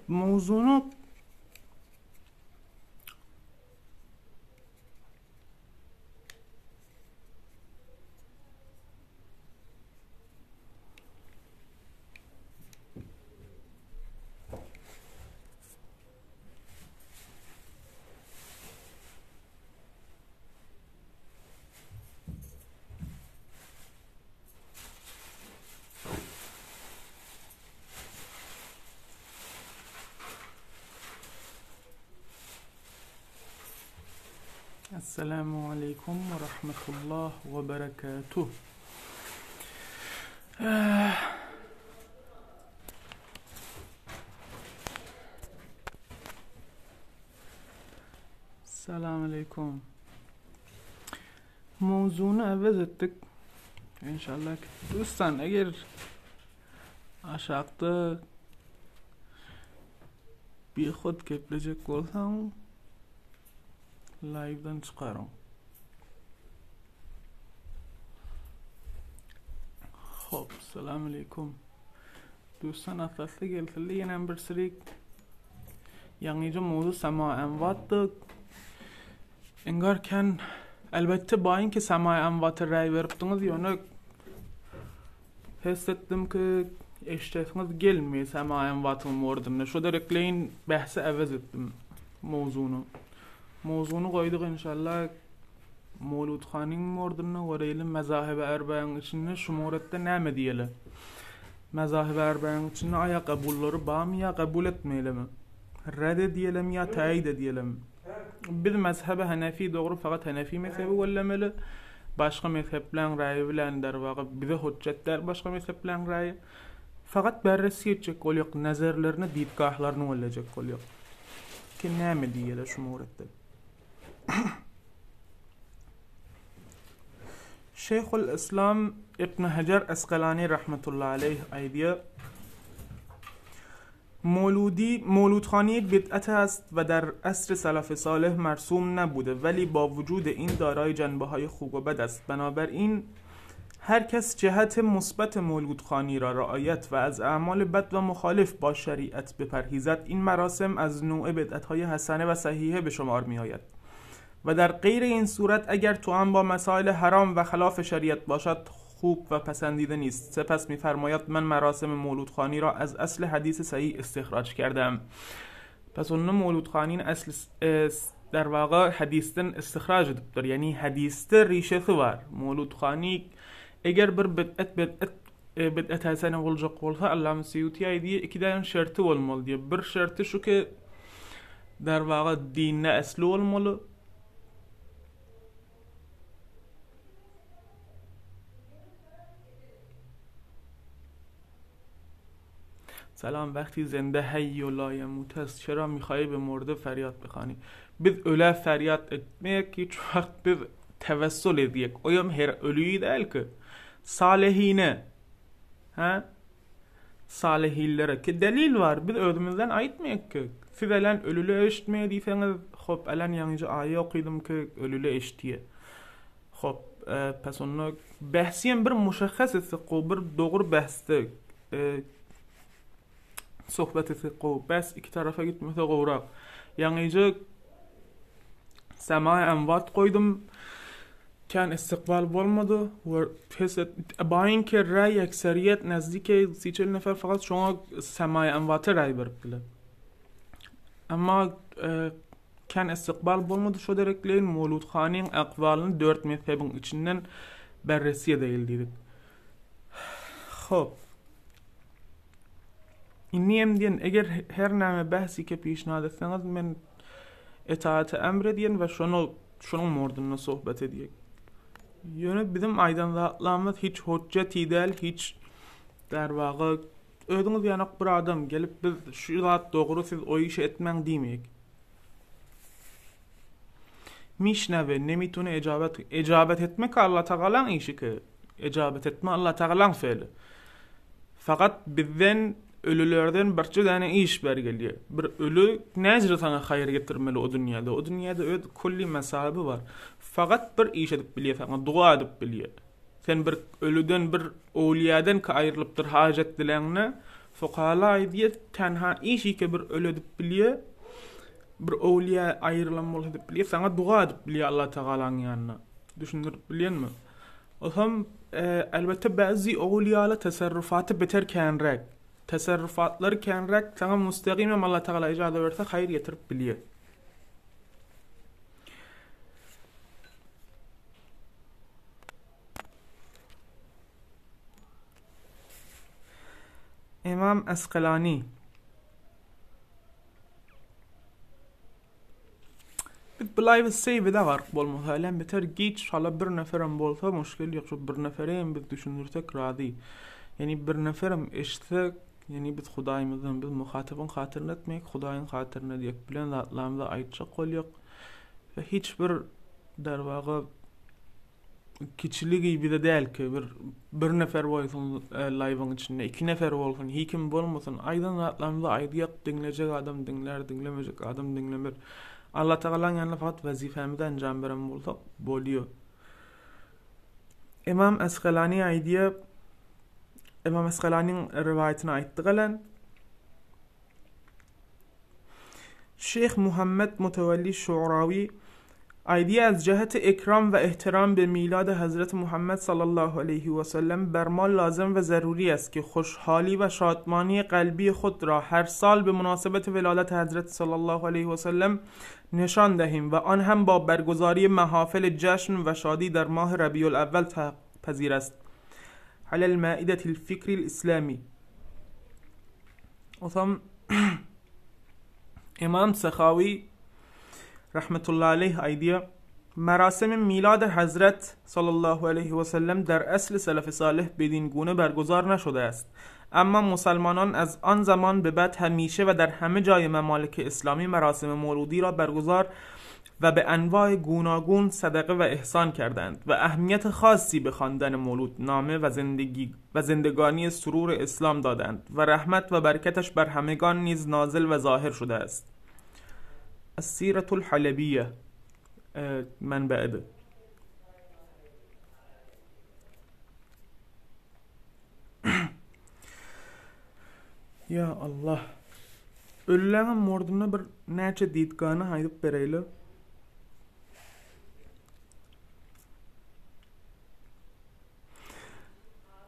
Mavzunu Esselamu Aleyküm ve Rahmetullah ve Berekatuh. Selamun Aleyküm. Mavzunu evvel ettik. İnşallah. Dostlar, eğer aşağıda bir xod geplecek olsam live'dan çıkarım. Hop, selamun aleyküm. Dostlar, asaslı geldi yine bir sürü yanıcı mevzu sema envattık. Engarken elbette bayın ki sema envatı rey veriptiniz yönü hissettim ki eşitesiniz gelmiyor sema envatın ordine. Şu direkleyin bahsi evaz ettim mevzunu. Mevzunu koyduk inşallah Mevlud Khan'ın ordine ve reyli mezahib-i erba'nın içinde şumurette näme diýeli. Mezahib-i erba'nın içinde aya kabulları bağ ya kabul etmeýeli mi? Red diýelim ya taýid diýelim. Biz mezhebe Hanefi doğru fakat Hanefi mezhebi wellemeli. Başga mezhepleň raýy bilen derwaga bize hujjatlar başga mezhepleň raýy. Fakat berresi etjek bolýak nazarlaryny diýipgahlaryny boljak bolýak. Ki näme diýeli şumurette? Şeyhül İslam İbn Hacer Asqalani rahmetullahi aleyh aydiye مولودخانی بدعت است و در عصر سلف صالح مرسوم نبوده ولی با وجود این دارای جنبه‌های خوب و بد است. بنابراین هر کس جهت مثبت مولودخانی را رعایت و از اعمال بد و مخالف با شریعت بپرهیزد این مراسم از نوع بدعت‌های حسنه و صحیحه به شمار می‌آید و در غیر این صورت اگر توأم با مسائل حرام و خلاف شریعت باشد خوب و پسندیده نیست. سپس می‌فرماید من مراسم مولودخانی را از اصل حدیث صحیح استخراج کردم. پس اون مولودخانی اصل در واقع حدیثten استخراج edilir. Yani hadiste rişesi var. Mevludxani eğer bir bid'at hasene olacak olsa Allame Suyuti aydiye iki tane şartı olmalı diye. Bir şartı şu ki der واقع dinne aslı olmalı. سلام وقتی زنده حی و لا یموت است چرا میخوایی به مرده فریاد بخوانی biz öle feryat etmek hiç vakit biz tevessül ediyek oyum her ölüyü değil ki salihine salihillere ki delil var biz özümüzden aytmayek ki siz elen ölülü eşitmeye diyseniz hop elen yanıcı ayet okudum ki ölülü eşitiye hop pes onu bahsiyen bir muşakhas ettik bir doğru bahste sohbet ettik bas iki tarafa gitmese gowrak yanıcı semaya envat koydum kan istikbal bolmadı ve bayin ki ray ekseriyet nزدیک 30-40 nefer fakat şoňa semaya envatı ray beripdiler. Ama kan istikbal bolmadı şo dereklerin Mevludxanyň aqwalyny 4 mezhebiň içinden berresi edildi. Hop. İnniyem diyen eger her näme bahsi ke pişnad etseňiz men itaat emr ediyen ve şonu mordunla sohbet ediyek. Yöne bizim aydınlatmamız hiç hujjat değil, hiç der waga özüňiz ýanak bir adam gelip biz şu zat dogry siz o işi etmeň diýmeyek. Mişneve nemitune icabet etmek Allah Teala'nın işi ki icabet etme Allah Teala'nın feili. Fakat bizden ölülerden birçe tane iş bergeliyor. Bir ölü näzir sana hayır getirmeli o dünyada. O dünyada öz kulli mesabı var. Fakat bir iş edip biliyor sana, dua edip biliyor. Sen bir ölüden bir awliyadan ka ayrılıpdyr hajat dileňne Fuqahalar aydiye tenha işi ki bir öledip biliye, bir awliya ayrılan bol edip biliye, sana dua edip biliye Allah Teala'nın yanına. Düşündürüp biliyen mi? O zaman elbette bazı awliyalar tasarrufatı beter kenrek. Tasarrufatları kenrek sana müstakimem Allah Teala icazet verse hayır getirip biliye. İmam Asqalani Bilayı seyvi de var bolmasa halen beter geç hala bir neferim bolsa müşkil yok. Şu bir neferim biz düşünürsek radi. Yani bir neferim işte yani biz Hudaýymyzyň biz muhatabyn hatyrına etmek, Hudaýyň hatyrına diýip bilen zatlarymyza aýtjak bolýak we hiç bir derwaga kiçiligi bir de değil ki bir nefer bolsun live'ın içinde, iki nefer bolsun, hikim bolmasın, aydan zatlarymyza aýdýak, dinlejek adam dinler, dinlemejek adam dinlemer. Allah Teala'nın yanına fakat vazifemizi enjam beren bolsak bolýar. İmam Asqalani aýdýar, İmam Asqalaniň riwayetini aýtdy gelen Şeyh Muhammed Mutawalli Şu'rawi aýdýar az ceheti ikram ve ihtiram be milad Hazret Muhammed sallallahu aleyhi ve sellem bermal lazım ve zaruri است که خوشحالی و شادمانی قلبی خود را هر سال به مناسبت ولادت حضرت صلی الله علیه و سلم نشان دهیم و آن هم با برگزاری محافل جشن و شادی در ماه ربیع الاول پذیر است. على المائدة الفكر الإسلامي. وثم امام سخاوی رحمت الله علیه ایدیا مراسم میلاد حضرت صلی الله علیه و سلم در اصل سلف صالح بدین گونه برگزار نشده است، اما مسلمانان از آن زمان به بعد همیشه و در همه جای ممالک اسلامی مراسم مولودی را برگزار و به انواع گوناگون صدقه و احسان کردند و اهمیت خاصی به خواندن مولود نامه و زندگانی سرور اسلام دادند و رحمت و برکتش بر همگان نیز نازل و ظاهر شده است. السیرة الحلبیه منبع ده. Ya Allah. Ölülerin morduna bir neçe didganı haydıp bereyle.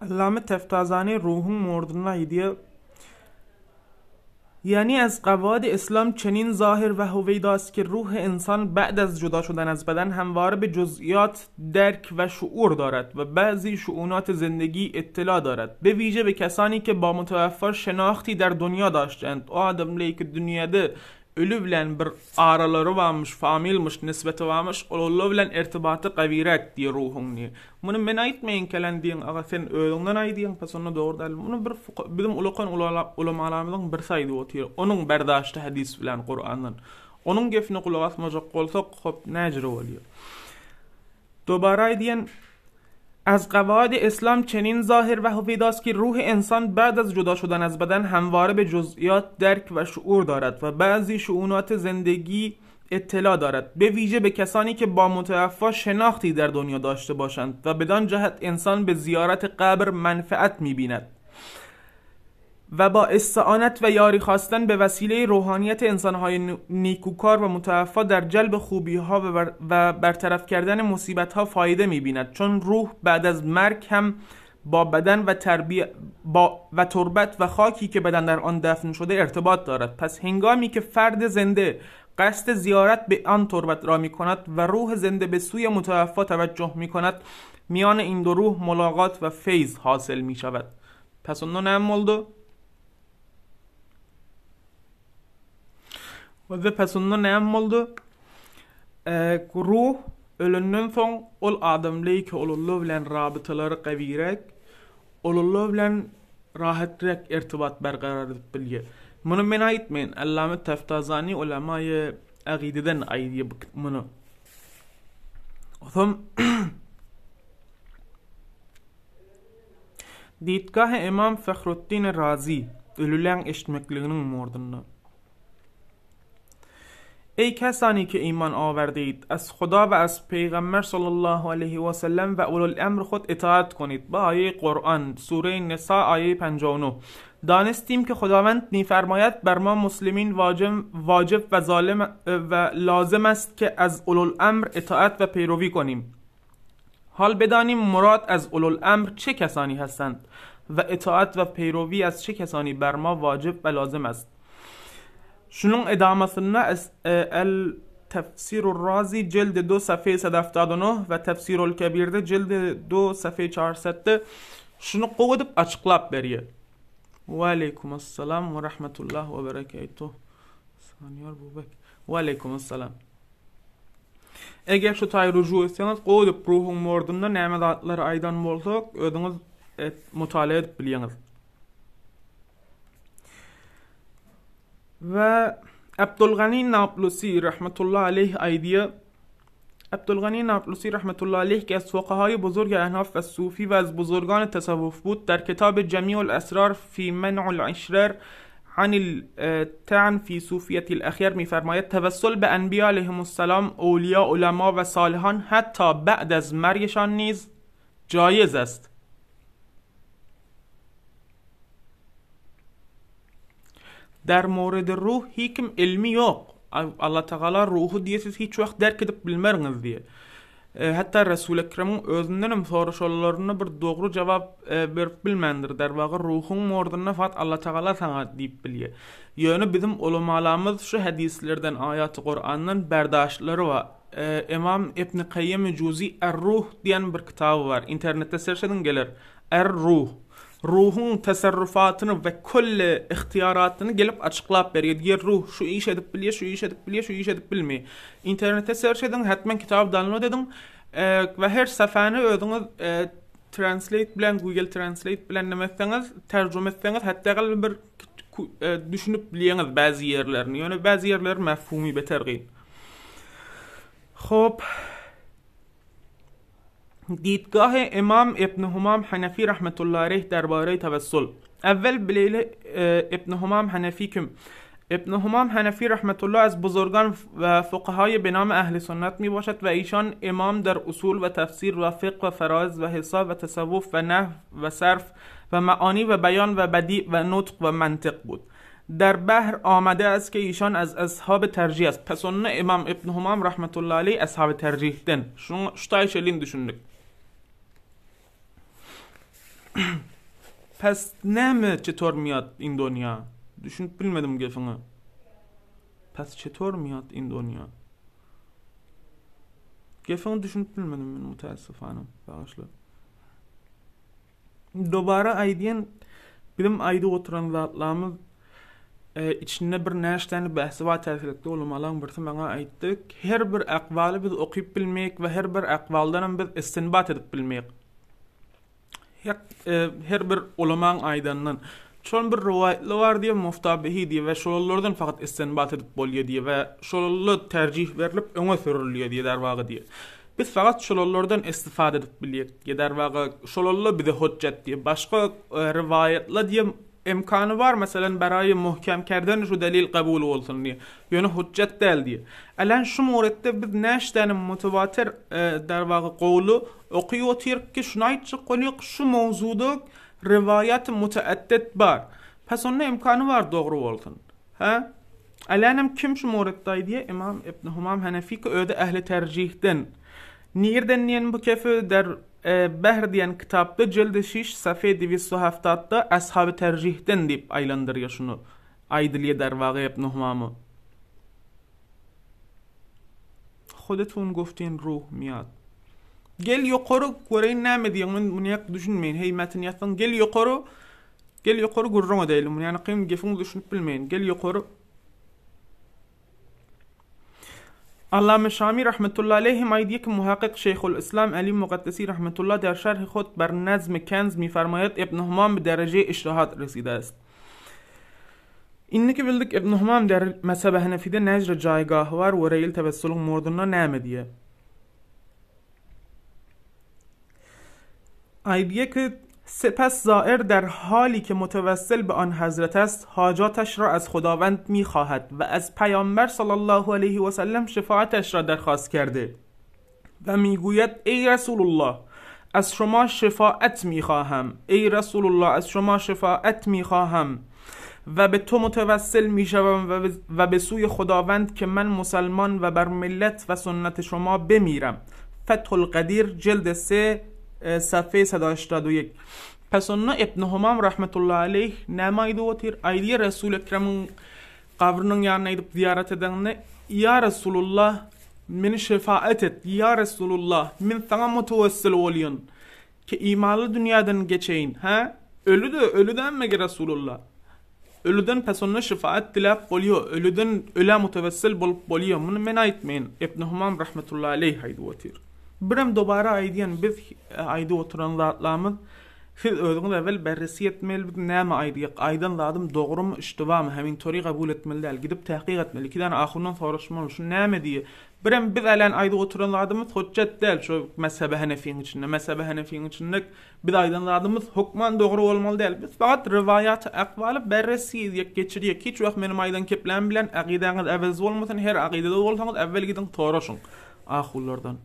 Allame Teftazani ruhun morduna haydiye یعنی از قواعد اسلام چنین ظاهر و هویداست که روح انسان بعد از جدا شدن از بدن همواره به جزئیات درک و شعور دارد و بعضی شؤونات زندگی اطلاع دارد، به ویژه به کسانی که با متوفا شناختی در دنیا داشتند. O adamlar ki dünyada ölü bilen bir araları varmış, familmiş, nisbeti varmış, onunla bilen irtibatı kavirek diye ruhun diye. Bunu men aytmayın kelen diyen, ağa sen ölünden aydiyen, pas onu doğru değil. Bunu bizim ulamalarımızdan bir saydı otuyor. Onun berdaştı hadis bilen Kur'an'dan. Onun gefini kulak asmayacak olsak, hop necri oluyor. Dobara aydiyen, از قواعد اسلام چنین ظاهر و هویداست که روح انسان بعد از جدا شدن از بدن همواره به جزئیات درک و شعور دارد و بعضی شؤونات زندگی اطلاع دارد، به ویژه به کسانی که با متوفا شناختی در دنیا داشته باشند و بدان جهت انسان به زیارت قبر منفعت می‌بیند و با استعانت و یاری خواستن به وسیله روحانیت انسان‌های نیکوکار و متوفا در جلب خوبی‌ها و برطرف کردن مصیبت‌ها فایده می‌بیند، چون روح بعد از مرگ هم با بدن و تربت و خاکی که بدن در آن دفن شده ارتباط دارد. پس هنگامی که فرد زنده قصد زیارت به آن تربت را می‌کند و روح زنده به سوی متوفا توجه می‌کند، میان این دو روح ملاقات و فیض حاصل می‌شود. پس اون نه oldu. Ve pesonda näme boldy? Ruh ölünden soň ol adamly ki olullu bilen rabytalary gawirek, olullu bilen rahatrek irtibat berqarar edip bilýär. Muny men aýtmaýyn, Allame Teftazani ulamaýy aqideden aýdýar muny. Otham Diýtgah İmam Fahruddin Razi ölülen eşitmekliginiň mordunda. ای کسانی که ایمان آورده اید از خدا و از پیغمبر صلی الله علیه و سلم و اولوالامر خود اطاعت کنید. با آیه قرآن سوره نساء آیه 59. دانستیم که خداوند می‌فرماید بر ما مسلمین واجب و لازم است که از اولوالامر اطاعت و پیروی کنیم. حال بدانیم مراد از اولوالامر چه کسانی هستند و اطاعت و پیروی از چه کسانی بر ما واجب و لازم است. شنون ادامesinde التفسیر الرازی جلد 2 صفحه 179 ve Tefsirul Kebir'de cildi 2 صفحه 400'de şunu qo'yib açıqlab beriyor. Ve aleykümselam ve rahmetullah ve berekatuh. Saniyar Bubek. Ve aleykümselam. Eğer şu tay ruju etseniz qo'yib ruhun mordunda näme zatları aydan bolsa özüňiz mutala edip bilýäňiz. Ve Abdülgani Naplusi rahmetullah aleyh aydiye Abdülgani Naplusi rahmetullah aleyh که از فقهای بزرگ احناف و صوفی و از بزرگان تصوف بود در کتاب جمیع الاسرار فی منع العشرار عن الطعن فی صوفیة الاخیر می‌فرماید توسل به انبیا علیهم السلام، اولیاء، علما و صالحان حتی بعد از مرگشان نیز جایز است. در مورد روح حکم علمی yok. Allah Teala ruhu diye siz hiç vaxt dərk edip bilməriniz diye. Hatta Resul Ekrem'in özünden soruşlarına bir doğru cevap verip bilmendir. Dervağı ruhun morduna fat Allah Teala sana deyip biliyor. Yani bizim ulamalarımız şu hadislerden, ayat-ı Kur'an'ın berdaşları var. İmam İbn Kayyim Cuzi Er-Ruh diyen bir kitabı var. İnternette search edin gelir. Er-Ruh. Ruhun tasarrufatını ve kulle ihtiyaratını gelip açıklap veriyor. Diğer ruh şu iş edip biliyor, şu iş edip biliyor, şu iş edip bilmiyor. İnternette search edin, hatmen kitabı download edin ve her sefani özünüz translate bilen, Google Translate bilen demezseniz, tercüme etseniz hatta bir düşünüp biliyorsunuz bazı yerlerini. Yani bazı yerler mefhumi betergin. Hop. دیدگاه امام ابن همام حنفی رحمت الله علیه درباره توسل. اول بلیله ابن همام حنفی کم. ابن همام حنفی رحمت الله از بزرگان و فقهای به نام اهل سنت می باشد و ایشان امام در اصول و تفسیر و فقه و فرائض و حساب و تصوف و نحو و صرف و معانی و بیان و بدیع و نطق و منطق بود. در بحر آمده است که ایشان از اصحاب ترجیح است. پس اون امام ابن همام رحمت الله علیه اصحاب ترجیح دن. شو شتایشلین düşündük. پس نمه چطور میاد این دنیا؟ düşünüp bilmedim gefini. پس چطور میاد این دنیا؟ gefini düşünüp bilmedim ben mutasifanım. Bağışla. Dobara aydiyen bilim ayda oturan zatlarımız içinde bir neşteni bahsi var təsirlikli olmalan birisi bana aytdı. Her bir akvalı biz okuyup bilmek ve her bir akvaldan biz istinbat edip bilmek. Her bir ulaman aydandan şol bir rivayetli var diye muftabihi diye ve şollardan fakat istinbat edip bolýar diye ve şollar tercih verilip öňe sürülýär diye derwagy diye. Biz fakat şollardan istifade edip bilýek. Diye derwagy şollar bize hujjat diye başga rivayetler diye imkanı var mesela barayı muhkem kerden şu delil kabul olsun diye. Yani hujjat değil diye. Alan şu muredde biz näşdenim mutawatir derwagy qowlu okuyuyor ki şunayçı qolyk şu mawzuda rivayet mutaaddid bar. Pes onun imkanı var doğru olsun. Ha? Alanım kim şu muredde diye İmam İbn Humam Hanefi ki öde ehli tercihden. Nirden niyen bu kefe der Behr diyen kitapta cildi 6 safha 270'da ashab-ı tercihden deyip aylandırıyor şunu. Aydiliye derwagy İbn Humam'ı. خودتون گفتین روح میاد. گل yuqoru göreyim näme diýen bunu ýak düşünmeyin. Hey metin ýatsan gel yuqoru gurruma diýelim. Yani qym gefin düşünüp bilmeyin. Gel yuqoru. علامه شامی رحمت الله علیه مایدی که محقق شیخ الاسلام علی مقدسی رحمت الله در شرح خود بر نظم کنز می‌فرماید ابن همام به درجه اجتهاد رسیده است. اینی که bildik ابن همام در مذهب حنفیده نجر جایگاه var و ریل توسل morduna näme diye. Aydiye ki سپس زائر در حالی که متوسل به آن حضرت است حاجاتش را از خداوند می‌خواهد و از پیامبر صلی الله علیه و سلم شفاعتش را درخواست کرده و میگوید ای رسول الله از شما شفاعت می‌خواهم، ای رسول الله از شما شفاعت می‌خواهم و به تو متوسل می‌شوم و به سوی خداوند که من مسلمان و بر ملت و سنت شما بمیرم. فتح القدیر جلد 3 صفحه 181. پس اون ابن همام رحمت الله علیه نمایده و تیر ایدی رسول اکرمون قبرنون yanına gidip ziyaret edenle ya Resulullah beni şefaat et ya Resulullah min sana mutevessil olayım ki imanlı dünyadan geçeyim ha ölüden mi Resulullah ölüden pes onunla şefaat dilap oluyor ölüden öle mutevessil bulup oluyor bunu men aytmayın İbn Humam rahmetullahi aleyh haydi otur birem dobara aydiyen biz aydı oturan zatlarımız siz özünüz evvel berresi etmeli näme aydyk aydan ladım doğru mu iştiva mı hemin tori kabul etmeli gidip tahqiq etmeli ikidan ahirden soruşmalı şu näme diye birem biz alan ayda oturan ladımız hüccet değil şu mezhebe Hanefi'nin içinde mezhebe Hanefi'nin içinde biz aydan ladımız hukman doğru olmalı değil biz fakat rivayat akvalı berresi yek geçiriyor hiç vakt benim aydan keplen bilen aqidanız evvel olmasın her aqidada olsanız evvel gidin toruşun ahullardan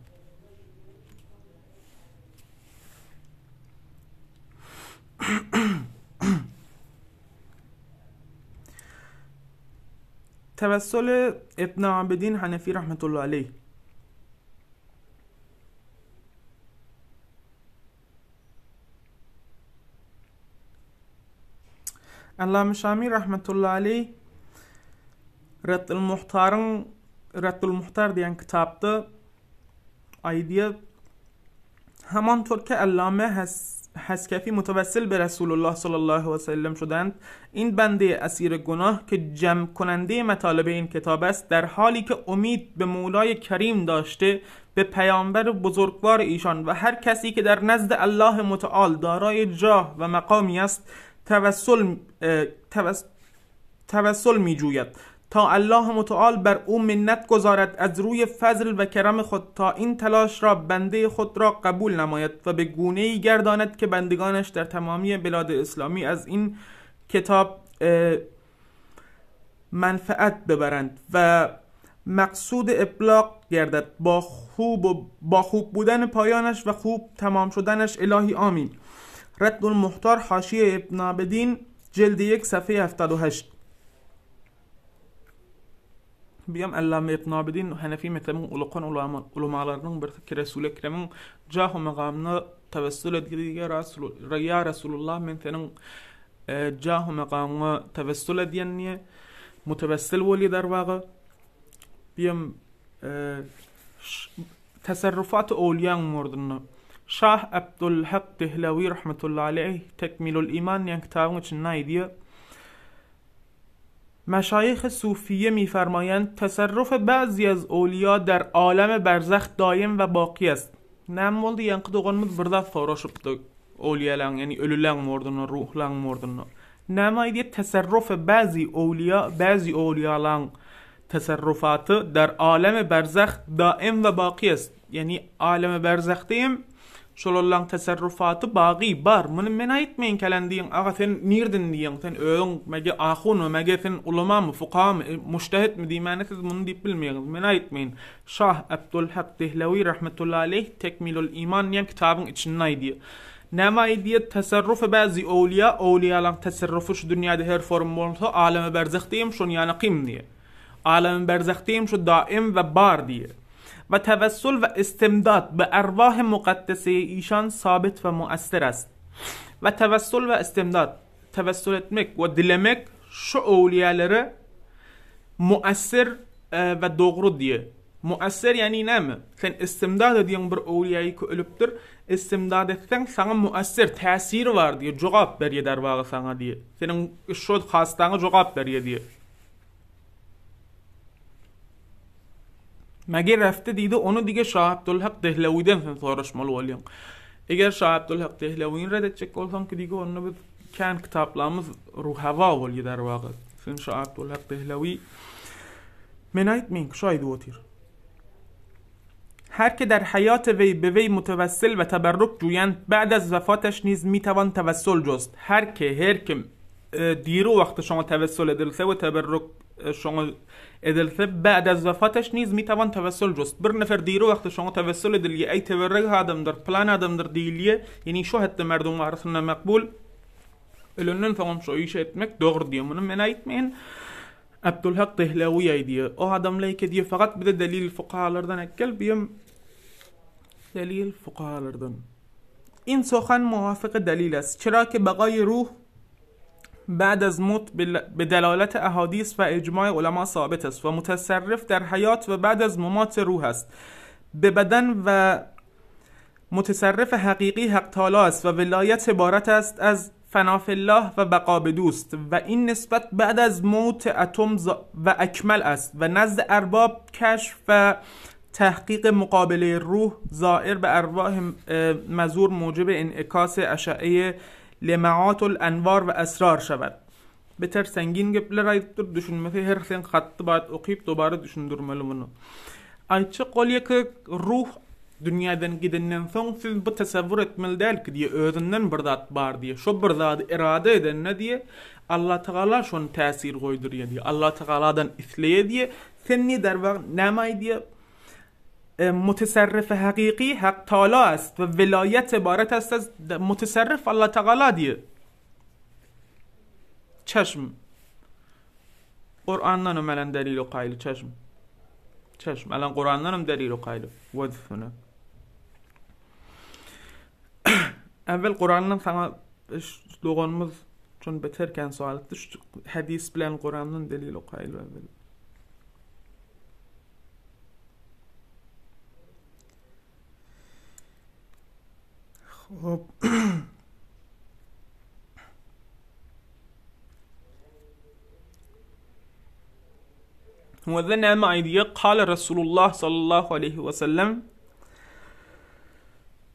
توسل ابن عابدین حنفی رحمت الله علیه علامه شامی رحمت الله علیه رد المحتار diyen kitapta aydiye همانطور که علامه حسکفی متوسل به رسول الله صلی الله علیه و سلم شدند این بنده اسیر گناه که جمع کننده مطالب این کتاب است در حالی که امید به مولای کریم داشته به پیامبر بزرگوار ایشان و هر کسی که در نزد الله متعال دارای جاه و مقامی است توسل می جوید تا الله متعال بر او منت گذارد از روی فضل و کرم خود تا این تلاش را بنده خود را قبول نماید و به گونه‌ای گرداند که بندگانش در تمامی بلاد اسلامی از این کتاب منفعت ببرند و مقصود ابلاغ گردد با خوب بودن پایانش و خوب تمام شدنش الهی آمین. رد المحتار حاشیه ابن عابدین جلد 1 صفحه 78. بیام علامه ابن عابدین حنفی متمون علماlarının bir ki Resul Ekrem'in cah makamına tevessül ediyor ya Resulullah men senin cah makamına tevessül ediyen niye mutevessil veli der vaga بیام تصرفات اولیان موردن شاه عبدالحق دهلوی رحمت الله علیه تکمیل الایمان یعنی کتابون چنایی دیه مشایخ صوفیه میفرمایند تصرف بعضی از اولیا در عالم برزخ دایم و باقی است. نمولد yanqı oğanımız burada faraşıptı اولیاlan yani ölülen mordunu, ruhlan mordunu. Namaydiye tasarruf bazı اولیاlan tasarrufatı در عالم برزخ دائم و باقی است. Yani عالم برزختیم şolallan tasarrufatı bağı bar. Men aytmayın kelendiğin ağa sen nirdin diyen sen öğün mege ahun mege sen ulama mı fuqaha mı mujtehid mi dimanesiz bunu deyip bilmeyin. Men aytmayın. Şah Abdülhak Dehlavi rahmetullahi aleyh Tekmilul İman diyen kitabın içindeydi. Namaydiye tasarruf bazı awliyalan tasarrufu şu dünyada her form olsa alem berzahtiyim şun yani qim diye. Alem berzahtiyim şu daim ve bar diye. و توسل و استمداد به ارواح مقدسه ایشان ثابت و مؤثر است و توسل و استمداد توسل etmek و dilemek şu evliyaları müessir ve doğru diye. Müessir yani ne mi? Sen istimdad ediyorsun bir evliyayı ki ölüptür. İstimdad etsen sana müessir, tesiri var diye. Cevap veriyor der vağı sana diye. Senin şu hastana cevap veriyor diye. مگه رفته دیده اونو دیگه شاه عبدالحق دهلویدن sen soruşmalı oluyor. Eğer Şah Abdülhak Dehlavi'nin reddedecek olsam ki diye onu biz kendi kitaplarımız ruhava oluyor der vağı. Sen Şah Abdülhak Dehlavi men aytmayın şaydı otur. هر که در حیات وی به وی متوسل و تبرک جویند بعد از وفاتش نیز میتوان توسل جست. هر که دیرو وقت شما توسل ادلسه و تبرک شما ادلسه بعد از وفاتش نیز میتوان توسل جست. بر نفر دیرو وقت شما توسل ادلیه ای تبرک آدم در پلان آدم در دیلیه یعنی شو حتی مردم عرصنا مقبول الانن فهم شویش etmek doğru diye bunu menayetmeyin. Abdülhak Dehlavi diye o adamla ki diye fakat bir de delil fukahalardan ekkel biyem delil fukahalardan. این سخن موافق دلیل است چرا که بقای روح بعد از موت به دلالت احادیث و اجماع علما ثابت است و متصرف در حیات و بعد از ممات روح است. به بدن و متصرف حقیقی حق تعالی است و ولایت عبارت است از فناف الله و بقا به دوست و این نسبت بعد از موت اتم و اکمل است و نزد ارباب کشف و تحقیق مقابله روح ظاهر به ارواح مزور موجب انعکاس اشعه لمعات الانوار و اسرار شود. Beter sengin gepler düşünmesi her sen hattı bayat okuyup dobarı düşündürmeli bunu. Ayça qolya ki ruh dünyadan gidenden son siz bu tasavvur etmeli değil ki diye özünden bir zat var diye. Şu bir zatı irade eden ne diye Allah Teala şun tesir koyduruyor diye. Allah Teala'dan isleye diye sen ne der namay diye متصرف حقیقی حق تعالی است و ولایت عبارت است از متصرف الله تعالی دیه. چشم قرآنdan هم دلیل و قایل چشم الان قرآنdan هم دلیل و قایل ودفنه اول قرآنdan sana sloganımız çün beterken sual etdi hadis bilen Qur'andan delil و قایل اول خب وذن معیدیه قال رسول الله صلی الله علیه و سلم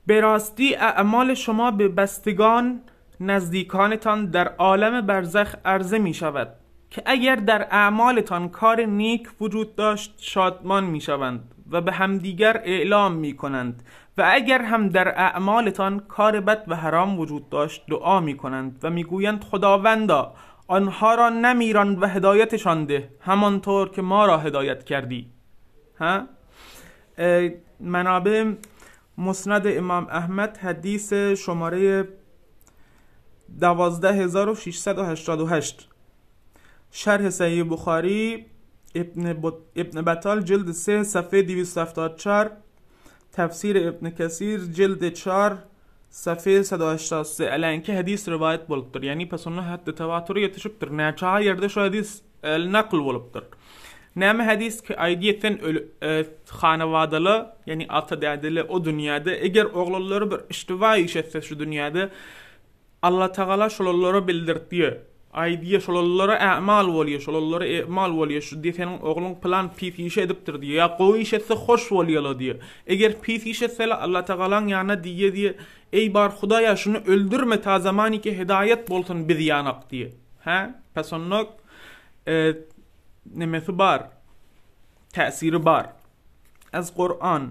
به راستی اعمال شما به بستگان نزدیکانتان در عالم برزخ عرضه می شود که اگر در اعمالتان کار نیک وجود داشت شادمان می شوند و به همدیگر اعلام می کنند و اگر هم در اعمالتان کار بد و حرام وجود داشت دعا می کنند و می گویند خداوندا آنها را نمیراند و هدایتشان ده همانطور که ما را هدایت کردی. منابع مسند امام احمد حدیث شماره 12688 شرح صحیح بخاری ابن بطال جلد 3 صفحه 274 تفسیر ابن کثیر جلد 4 صفحه 183 الان که حدیث روایت بولتر یعنی پس اون حد تواتری یتشبتر نه چه یرده شو حدیث نقل بولتر نام حدیث که aidiyetten خانواده‌lı yani ata dedeli o dünyada eğer oğulları bir istiva işetse şu dünyada Allah Teala şolları bildirdiyor. Aidiye şolları a'mal oluyor, şolları i'mal oluyor. Şu diye senin oğlun plan pis iş ediptir diyor. Ya koyu işetse hoş oluyor diyor. Eğer pis işetse Allah Teala'nın yanına diye ey bar Xudaya şunu öldürme ta zamanı ki hidayet bolsun biz yanak diye. Pes onun nemesi bar. Tesiri bar. Az Kur'an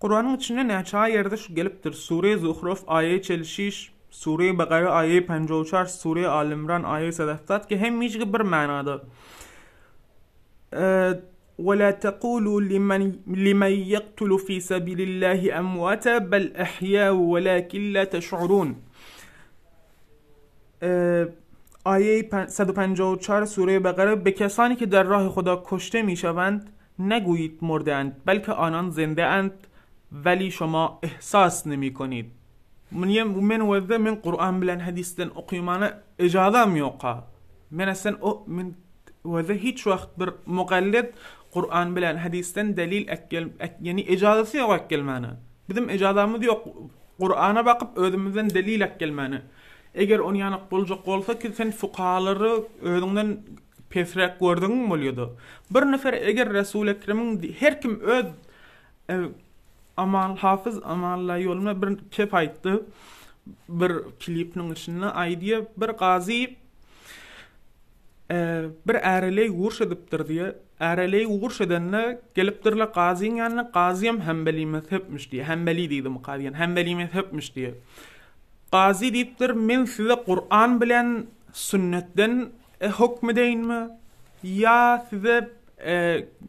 Kur'an'ın içinde neçə yerde şu gelipdir. Sure Zuhruf ayet 46, Sure Bakara ayet 54, Sure Al İmran ayet 70 ki hem hiç bir manada. وَلَا تَقُولُوا لِمَنْ يَقْتُلُ فِي سَبِيلِ اللّٰهِ أَمْوَاتًا بَلْ أَحْيَاءٌ وَلَكِنْ لَا تَشْعُرُونَ آیه 154 سوره بقره به کسانی که در راه خدا کشته میشوند نگویید مرده اند بلکه آنان زنده اند ولی شما احساس نمی کنید. من وذه من قرآن بلن حدیثten okuyumana icazem yok. من اصلا من وذه hiç vakt bir muqallid Kur'an bilen hadisten delil yani icazesi yok ekkelmana. Bizim icazamız yok. Kur'an'a bakıp özümüzden delil ekkelmana. Eğer onu yanık bulacak olsa ki sen fukahaları özünden pesrek gördün mü oluyordu? Bir nefer eğer Resul-i Ekrem'in her kim amal hafız amalla yoluna bir kep ayttı. bir klipning içinde aýdy bir gazy bir äreley gurş edipdir diýe. Äreley gurş edende gelipdirler gazyň ýanyna, gazyym Hanbeli mezhepmiş diýe. Hanbeli diýdim gazyň. Hanbeli mezhepmiş diýe. Gazy diýipdir, men size Qur'an bilen sünnetden hukm edeyinmi? Ya size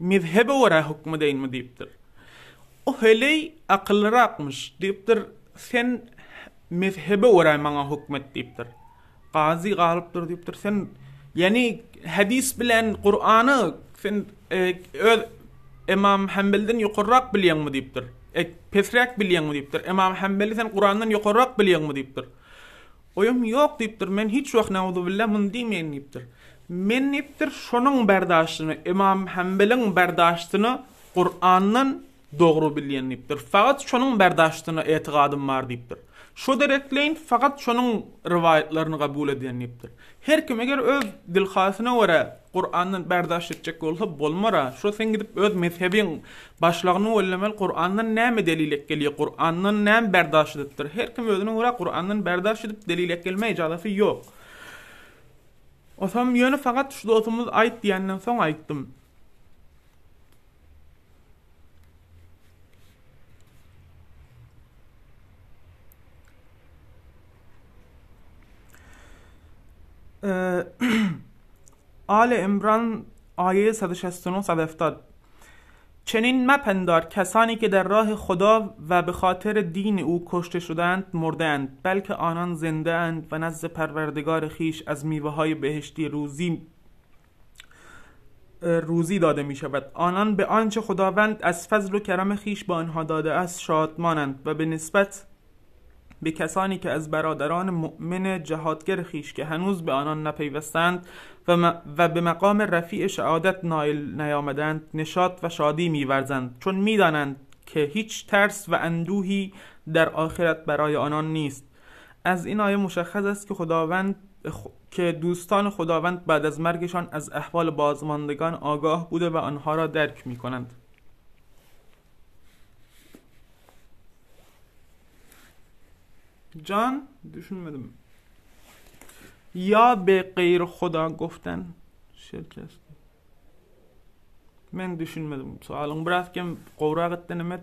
mezhebe wara hukm edeyinmi diýipdir. O heley akyllyrakmış diýipdir. Sen mezhebe wara maňa hukm et diýipdir. Gazy galypdyr diýipdir. Sen yani hadis bilen Qur'any sen öz İmam Hanbelden ýokarrak bilýänmi diýipdir. Pesrak bilýänmi diýipdir. İmam Hanbeli sen Qur'andan ýokarrak bilýänmi diýipdir. Oyum ýok diýipdir. Men hiç wagt nauzu billah mun diýmeýin diýipdir. Men diýipdir şonuň berdaşyny, İmam Hanbeliň berdaşyny Qur'andan dogry bilýän diýipdir. Faqat şonuň berdaşyna etiqadym bar diýipdir. Şo derekleyin faqat şonuň riwayatlaryny kabul edýän diýipdir. Her kim eger öz dilhasyna wara Qur'andan berdaş etjek bolsa bolmara. Şo sen gidip öz mezhebiň başlygyny wellemel Qur'andan näme delil ekgelýär, Qur'andan näme berdaş edipdir. Her kim özüne wara Qur'andan berdaş edip delil ekgelmej ýa-da ýok. Osam ýöne faqat şu dostumuz aýt diýenden soň aýtdym. آل عمران آیه 169-170 چنین مپندار کسانی که در راه خدا و به خاطر دین او کشته شدند مردند، بلکه آنان زنده اند و نزد پروردگار خیش از میوه های بهشتی روزی داده می شود. آنان به آنچه خداوند از فضل و کرم خیش به آنها داده است شادمانند و به نسبت به کسانی که از برادران مؤمن جهادگر خیش که هنوز به آنان نپیوستند و به مقام رفیع شهادت نائل نیامدند نشاط و شادی می‌ورزند، چون می‌دانند که هیچ ترس و اندوهی در آخرت برای آنان نیست. از این آیه مشخص است که دوستان خداوند بعد از مرگشان از احوال بازماندگان آگاه بوده و آنها را درک می‌کنند. جان düşünmedim. یا به غیر خدا گفتن شرک است. Men düşünmedim. Sualın biraz kim qowrak etdenemet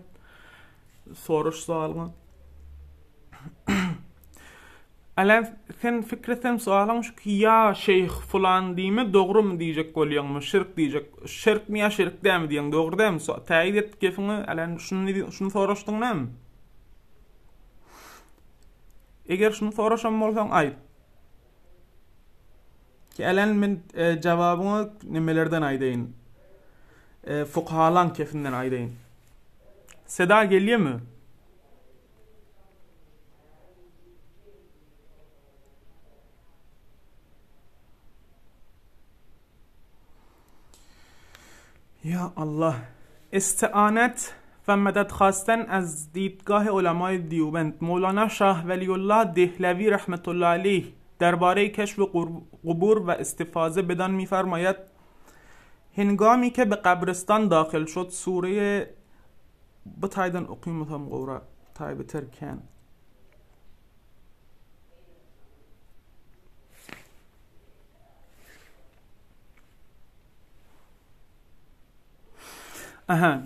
soruş sualını. Alan sen fikreten sualın şu ki ya şeyh falan diýme dogry mu diýjek bolýarmy, şirk diýjek. Şirk mi ya şirk dämi diýen dogry dämi? Taýid et gefini alan şunu soraşdyňmy? Eger şunu soraşam bolsaň aýt. Ki alan men jawabyňy nimelerden aýdaýyn. Fuqahalan kefinden aýdaýyn. Seda gelýärmi? یا الله. استعانت و مدد خواستن از دیدگاه علمای دیوبند. مولانا شاه ولی الله دهلوی رحمت الله علیه درباره کشف قبور و استفاضه بدان می‌فرماید هنگامی که به قبرستان داخل شد سوره بتایدن اقیمتم قورا تایب ترکن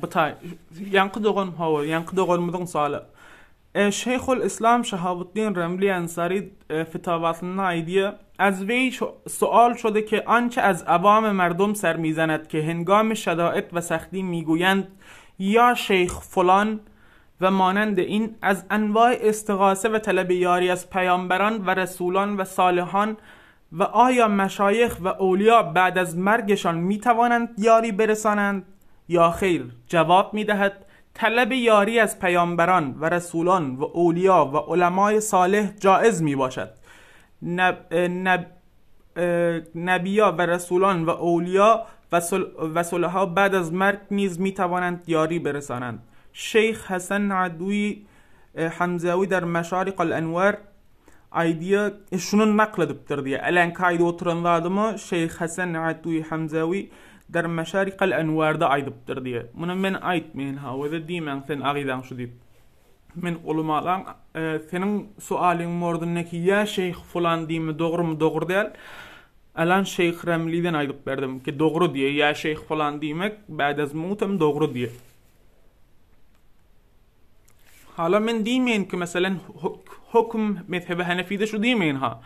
بتای yankı doğulmudun sualı. Şeyhülislam Şehabuddin Remli Ensari فتاواسına aydiye از وی سوال شده که آنچه از عوام مردم سر میزند که هنگام شدائد و سختی میگویند یا شیخ فلان و مانند این از انواع استغاثه و طلب یاری از پیامبران و رسولان و صالحان و آیا مشایخ و اولیا بعد از مرگشان میتوانند یاری برسانند یا خیر؟ جواب میدهد طلب یاری از پیامبران و رسولان و اولیا و علمای صالح جائز می باشد. نبیا و رسولان و اولیا و صلحا بعد از مرگ نیز می توانند یاری برسانند. شیخ حسن عدوی حمزاوی در مشارق الانوار aydiye şunun nakl edipdir diye. Elen kayda oturanlar adımı Şeyh Hasan Adduy Hamzavi der Meşarik el-Envar'da aydıptır diye. Bunu men aytmayın ha. Ve de diymen sen agidan şu deyip. men ulamalar senin sualin mordundaki ya şeyh falan diyeyim doğru mu doğru değil. Alan Şeyh Remli'den aydıp verdim ki doğru diye ya şeyh falan demek بعد از موتم doğru diye. Hala men demeyin ki mesela hüküm mezhebi Hanefi'de şu demeyin ha.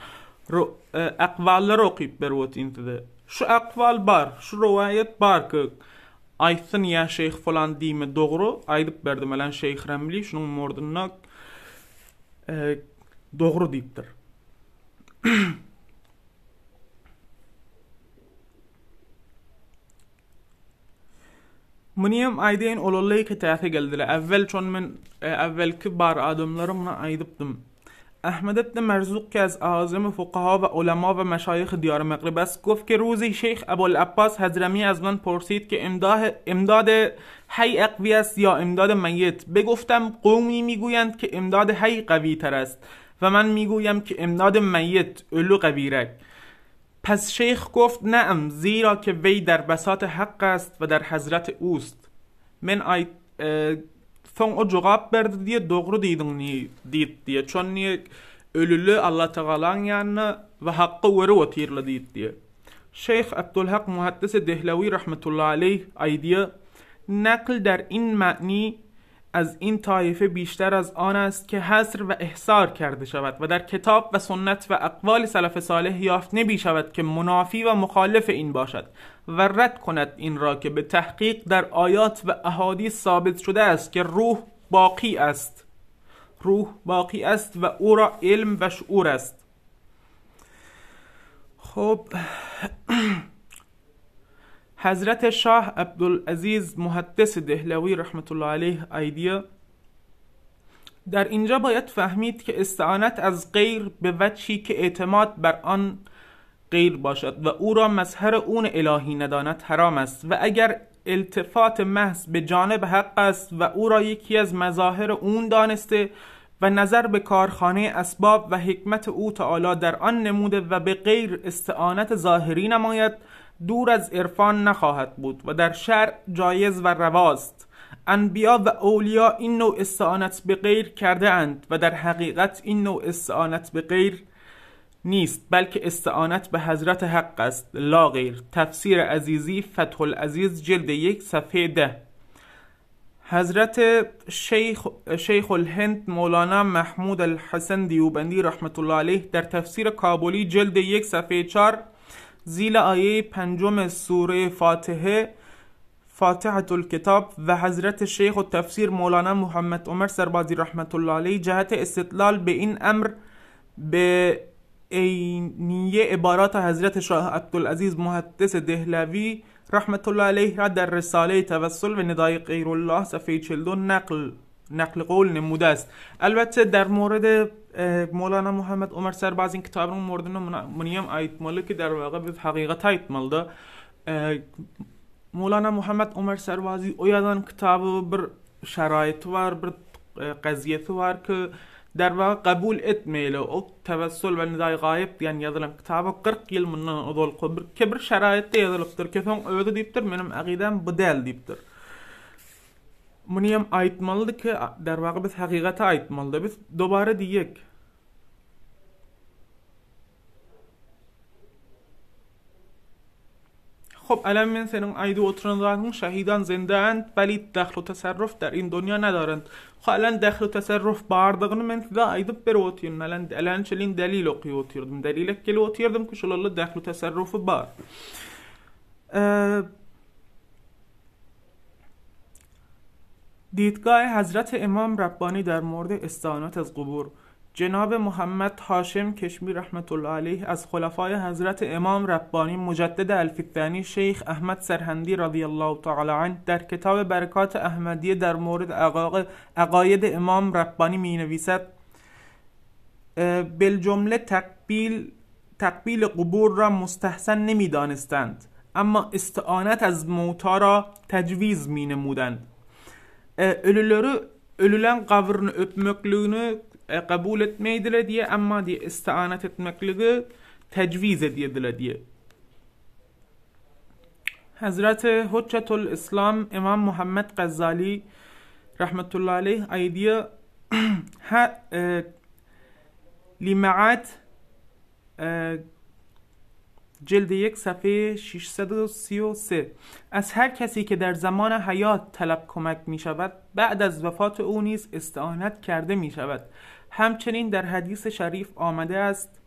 Akvalları okuyup bervotin de. Şu akval var, şu rivayet var ki aytsın ya şeyh falan diyme doğru aydıp verdim alan Şeyh Remli şunun morduna doğru deyiptir. Muniyem aydeyn olallayı ki təhə geldiler. Evvel çon men evvelki bar adamlarımla aydıptım. احمد ابن مرزوق که از اعاظم فقها و علما و مشایخ دیار مغرب است گفت که روزی شیخ ابوالعباس حضرمی از من پرسید که امداد حی اقوی است یا امداد میت. بگفتم قومی میگویند که امداد حی قوی تر است و من میگویم که امداد میت ölü قوی. پس شیخ گفت نعم زیرا که وی در بساط حق است و در حضرت اوست. من son o cevap verdi diye doğru dedin diye. Çon niye ölülü Allah Teala'nın yanına ve hakkı veri otirla diye. Şeyh Abdülhak Muhaddis Dehlavi rahmetullahi aleyh aydiye نقل در این معنی از این طایفه بیشتر از آن است که حصر و احصار کرده شود و در کتاب و سنت و اقوال سلف صالح یافت نمی شود که منافی و مخالف این باشد و رد کند این را که به تحقیق در آیات و احادیث ثابت شده است که روح باقی است و او را علم و شعور است. خب حضرت شاه عبدالعزیز محدث دهلوی رحمت الله علیه ایدیه در اینجا باید فهمید که استعانت از غیر به وجهی که اعتماد بر آن غیر باشد و او را مظهر اون الهی نداند حرام است و اگر التفات محض به جانب حق است و او را یکی از مظاهر اون دانسته و نظر به کارخانه اسباب و حکمت او تعالی در آن نموده و به غیر استعانت ظاهری نماید دور از عرفان نخواهد بود و در شرع جایز و رواست. انبیا و اولیا این نوع استعانت به غیر کرده اند و در حقیقت این نوع استعانت به غیر نیست بلکه استعانت به حضرت حق است لا غیر. تفسیر عزیزی فتح العزیز جلد 1 صفحه 10. حضرت شیخ الهند مولانا محمود الحسن دیوبندی رحمت الله علیه در تفسیر کابلی جلد 1 صفحه 4 زیل آیه 5 سوره فاتحه الکتاب و حضرت شیخ التفسیر مولانا محمد عمر سربازی رحمت الله علیه جهت استدلال به این امر به عینیه عبارات حضرت شاه عبدالعزیز محدث دهلوی رحمت الله علیه را در رساله توسل و ندای غیر الله صفحه 42 نقل قول نموده است. البته در مورد مولانا محمد عمر سرباز این کتاب رو موردن منیم ایتماله که در واقع به حقیقت ایتمالده. مولانا محمد عمر سربازی او یادان کتاب بر شرایط var bir qaziyeti var ki در واقع قبول etmeyle o tevessül ve nidai gayb diyen yazılan kitabı 40 yıl bundan odol bir şarayette yazılıptır. Kefen öyle deyiptir, benim aqidem bu değil deyiptir. Bunu hem aytmalıdır ki در واقع biz hakikate aytmalıdır. Biz dobara diyek. خب الان من سنن ایدو oturanların şahidan zindand ولی دخل و تصرف در این دنیا ندارند. خب الان دخل و تصرف باردığını من size aydıp beri oturuyorum. Alan çelin delil okuyor oturdum. Delilek geli oturdum ki şulallah دخل و تصرف var. دیدگاه حضرت امام ربانی در مورد استعانت از قبور. جناب محمد هاشم کشمی رحمت الله علیه از خلفای حضرت امام ربانی مجدد الفیثانی شیخ احمد سرهندی رضی الله تعالی عنه در کتاب برکات احمدیه در مورد عقاید امام ربانی می نویسد بالجمله تقبیل قبور را مستحسن نمی دانستند اما استعانت از موتا را تجویز می نمودند. Ölülen kavrını öpmekliğini kabul etmeydiler diye ama diye istianet etmekliği tecviz edildiler diye. Hazreti Hüccetül İslam İmam Muhammed Gazali rahmetullahi aleyh aydiye لیمعت جلد 1 صفحه 633 از هر کسی که در زمان حیات طلب کمک می شود بعد از وفات او نیز استعانت کرده می شود. همچنین در حدیث شریف آمده است،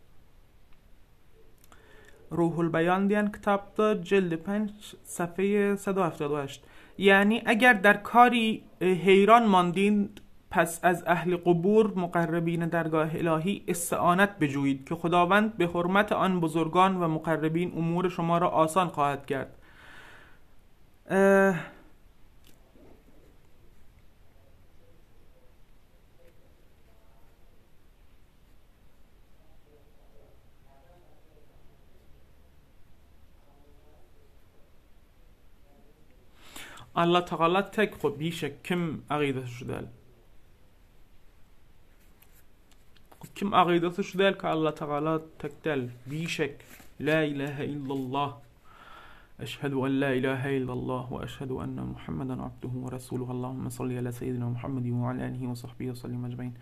روح البیان دیان کتاب دا جلد 5 صفحه 178، یعنی اگر در کاری حیران ماندین پس از اهل قبور مقربین درگاه الهی استعانت بجویید که خداوند به حرمت آن بزرگان و مقربین امور شما را آسان خواهد کرد. Allah Teala tek, خب بیشک kim عقیدتش دل؟ kim عقیدتش دل که Allah Teala tek دل؟ بیشک لا اله الا الله اشهد ان لا اله الا الله و اشهد ان محمدا عبده و رسوله اللهم صل علی سیدنا محمد و علی آله و صحبه وسلم اجمعین.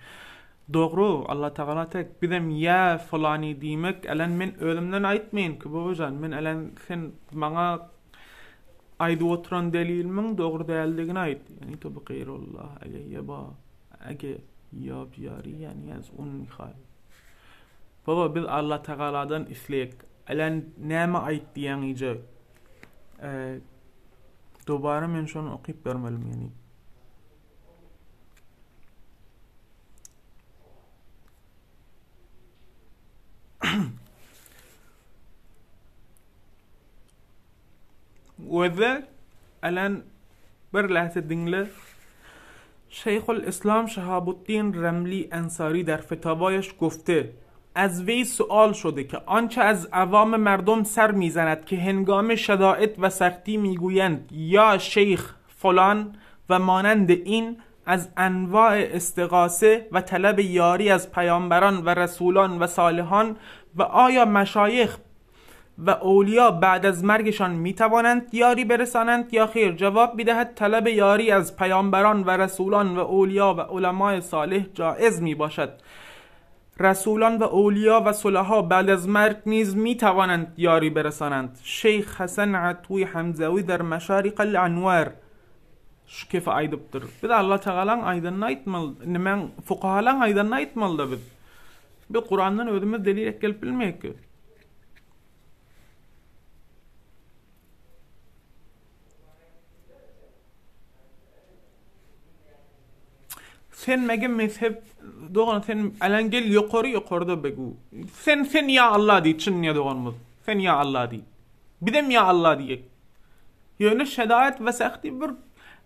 Doğru, Allah Teala tek. Bizim ya falani demek elen men ölümden aytmayın ki babacan, men elen sen bana ayda oturan delilimin doğru değildiğini ait. Yani tabi gayrullah aleyye ba ege ya biyari yani az un mikhal. Baba biz Allah Teala'dan isleyek. Elen neme ait diyen iyice dobara men şunu okuyup vermelim yani. وذا الان بر لحظه دینگله شیخ الاسلام شهاب الدین رملی انصاری در فتاوایش گفته از وی سؤال شده که آنچه از عوام مردم سر میزند که هنگام شدائد و سختی میگویند یا شیخ فلان و مانند این از انواع استغاثه و طلب یاری از پیامبران و رسولان و صالحان و آیا مشایخ و اولیا بعد از مرگشان میتوانند یاری برسانند یا خیر؟ جواب میدهد طلب یاری از پیامبران و رسولان و اولیا و علماء صالح جائز میباشد. رسولان و اولیا و صلحا بعد از مرگ نیز میتوانند یاری برسانند. شیخ حسن عطوی حمزوی در مشارق الانوار kif aydıptır. Bir de Allah Teala'nın aydınına aytmalı. Nimen fuqahalan aydınına aytmalı da biz. Bir Kur'an'dan ödümüz delil gelip bilmeyek ki. Sen mege mezhep doğan sen alan gel yukarıda begu. Sen ya Allah di çin ya doğanmız. Sen ya Allah di. Bidem ya Allah diyek. Yani şedayet ve sahti bir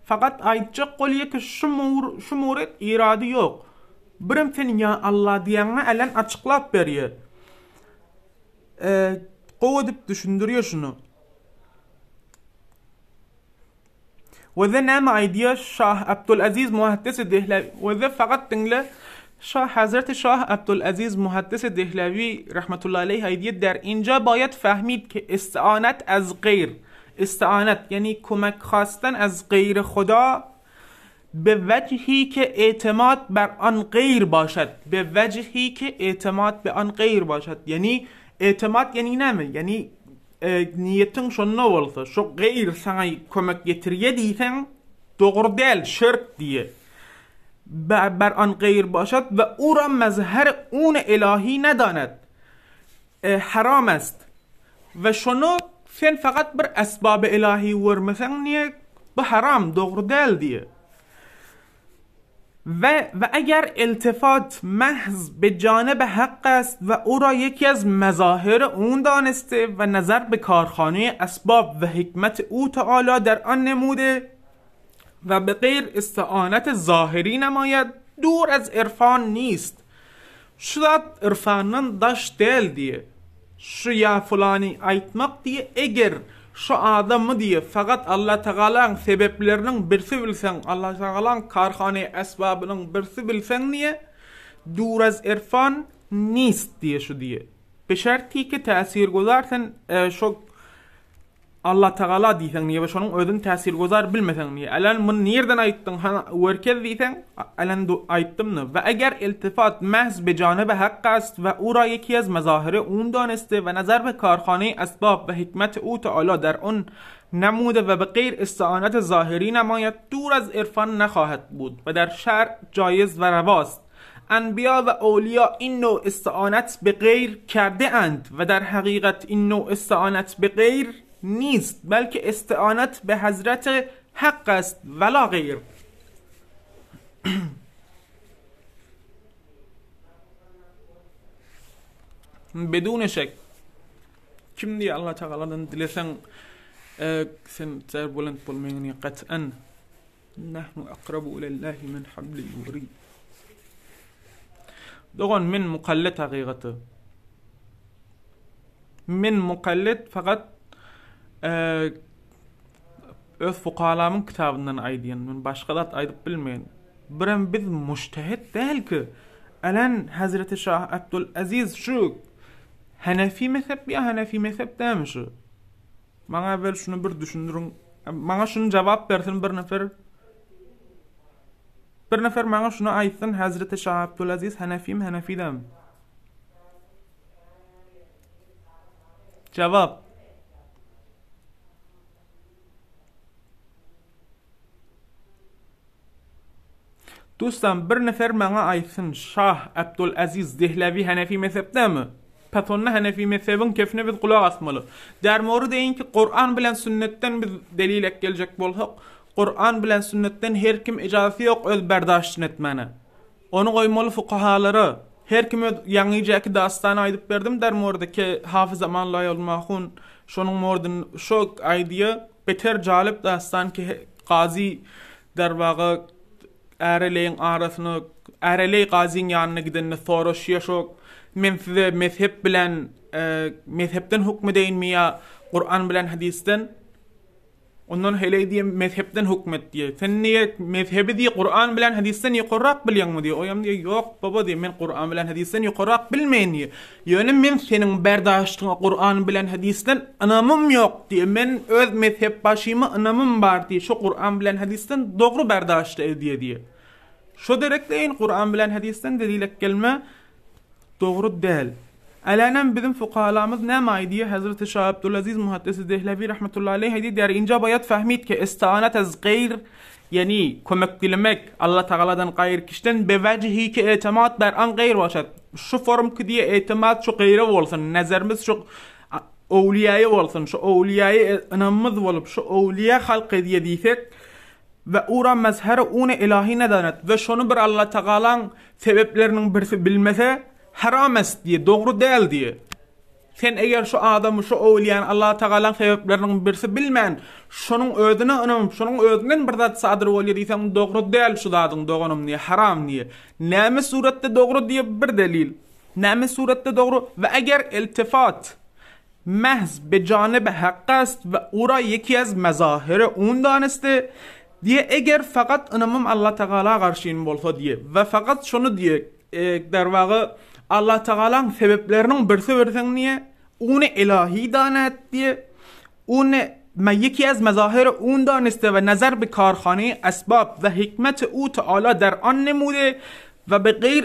fakat aytacak qolye ki şu muret iradi yok. Birim sen ya Allah diyanına alan açıklap beriye. Qoğudip düşündürüyor şunu. وذا نام ايديا شاه عبدالعزيز محدث دهلوي وذا فقط دنگله شاه حضرت شاه عبدالعزیز محدث دهلوی رحمت الله علیه ایدیه در اینجا باید فهمید که استعانت از غیر، استعانت یعنی کمک خواستن از غیر خدا به وجهی که اعتماد بر آن غیر باشد، به وجهی که اعتماد به آن غیر باشد. یعنی اعتماد یعنی نمی، یعنی niyetin şunna olsa şu gayr sana kömek getiriye diysen doğru değil, şirk diye بر آن غیر باشد و او را مظهر اون الهی نداند حرام است و شنو sen فقط بر اسباب الهی ورمسن نیه به حرام doğru değil diye و اگر التفات محض به جانب حق است و او را یکی از مظاهر اون دانسته و نظر به کارخانه اسباب و حکمت او تعالی در آن نموده و به غیر استعانت ظاهری نماید، دور از عرفان نیست. شاید عرفانın daş değil diye şu ya fulani aytmak diye eğer şu adamı diye fakat Allah Teala'nın sebeplerinin birisi bilsen, Allah Teala'nın karhane esbabının birisi bilsen niye دور از عرفان نیست diye şu diye. به شرطی که تأثیر گذارتن شو Allah Teala diýsen niýe şonuň özüni täsir gözar bilmesen niýe? Alan bunu nerden aýtdyň? Werkez diýsen, alan aýtdymmy? Ve eger iltifat mahz be janibe haqq ast ve ura yeki az mazahiri on daniste ve nazar be karkhane asbab ve hikmet o Teala در اون نموده و به غیر استعانت ظاهری نماید دور از عرفان نخواهد بود و در شرع جایز و رواست. انبیا و اولیا این نوع استعانت به غیر کرده اند و در حقیقت این نوع استعانت به غیر نیست بلکه استعانت به حضرت حق است ولا غیر. بدون شک kim diye Allah Teala'dan dilesen sen terbulent bulmayın qat'an nahnu aqrabu ilallahi min hablil warid. Doğan min muqallid haqiqati. Min muqallid fakat öz fuqahalamın kitabından aýdýan, men başgalat aýdyp bilmeýän. Biren biz mujtehid değil ki. Alan Hazreti Şah Abdülaziz şu Hanefi mezhep ya Hanefi mezhep dämi şu? Maňa evvel şunu bir düşündürün. Maňa şunu jawap bersin bir nefer. Bir nefer maňa şunu aýtsyn, Hazreti Şah Abdülaziz Hanefi mi Hanefi dämi? Cevap. Dostum bir nefer maňa aýtsyn, Şah Abdülaziz Dehlevi Hanefi mezhepdämi? Patonna Hanefi mezhebin kefine biz kulak asmalı. Dermoru deyin ki Kur'an bilen sünnetten biz delilek gelecek bolsak, Kur'an bilen sünnetten her kim icazeti yok öz berdaştyn etmene. Onu koymalı fuqahalara. Her kim öz ýaňyjaki dastany aýdyp berdim dermordaki Hafız Amanullah Yolmahun şonuň mordun şok aýdýa beter jalip dastan ki gazi derwaga äreleýin arasyny äreley gaziň ýanyna gidenne soraşýar şok men size mezhep bilen mezhepden hukmedeýinmi ýa Kur'an bilen hadisten ondan hele diýe mezhepden hukmet diýe. Sen niýe mezhebi diýe Kur'an bilen hadisten ýokarrak bilýänmi diýe. Oýam diýe ýok baba diýe men Kur'an bilen hadisten ýokarrak bilmeýän diýe. Ýöne men seniň berdaşdyňa Kur'an bilen hadisten anamym ýok diýe. Men öz mezhep başymy anamym bar diýe. Şu Kur'an bilen hadisten dogry berdaşdy diýe. Şu direkleýin Kur'an bilen hadisten delilek gelme dogry däl. Alanan bizim fuqahalarımız näme aýdy? Hazreti Şah Abdülaziz Muhaddis Dehlevi rahmetullahi aleyh aýdy, der ince bayat fahmit ki isti'anat az gayr yani kömek dilemek Allah Teala'dan gayr kişiden bevecihi ki etimat ber an gayr başat. Şu form ki diye etimat şu gayre bolsun. Nazarımız şu awliyaye bolsun. Şu awliyaye anamız bolup şu awliya halk diye diýsek ve ura mezheri onu ilahi nedanet ve şonu bir Allah Teala'nın sebeplerinin birisi bilmese haram est diye, doğru değil diye. Sen eğer şu adamı, şu awliyan Allah Teala'nın sebeplerinin birisi bilmän, şonuň özüne anam, şonuň özünden bir zat sadyr bolýar diýsen, doğru değil şu zadyň doğanym diye, haram diye. Näme suratda doğru diye bir delil. Näme suratda doğru ve eğer iltifat mahz be janibe haqq ast ve ora yeki az mazahiri ondan iste diye eğer fakat anamım Allah Teala garşyn bolsa diye ve fakat şonu diye derwaga Allah Teala'nın sebeplerinin birisi versen niye? Onu ilahi danet diye. Onu yeki az mazahir ondan iste ve nazar bir karkhane asbab ve hikmet o Teala der an nemude ve be gayr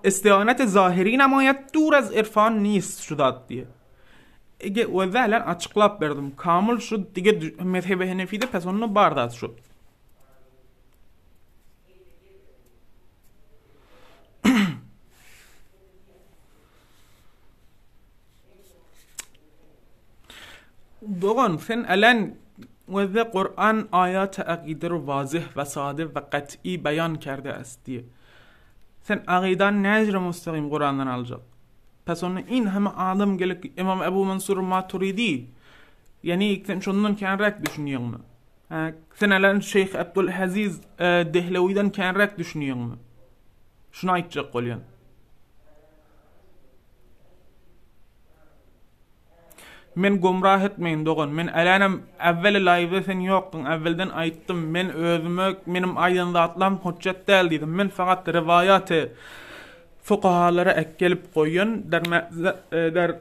istianet zahiri namayet dur az irfan nist şudat diye. Ve zahlen açıklap verdim. Kamil şu dige mezhebe Hanefi'de pes onu bardat şu. Doğan sen alan ve Kur'an ayat akider vazih ve sade ve qat'i beyan kerdi است diye. Sen aqidan necre müstakim Kur'an'dan alacak. Pes onu in hem adam gelip İmam Ebu Mansur Maturidi yani sen şundan kenrak düşünýärmi? Sen alan Şeyh Abdülaziz Dehlevi'den kenrak düşünýärmi? Şunu aýtjak bolýan. Men gomrah etmeyin doğan. Men alanam evvel live'de sen yoktun. Evvelden aýtdym. Men özüme menim aýdan zatlam hujjat däl diýdim. Men faqat riwayaty fuqahalara ekkelip goýan der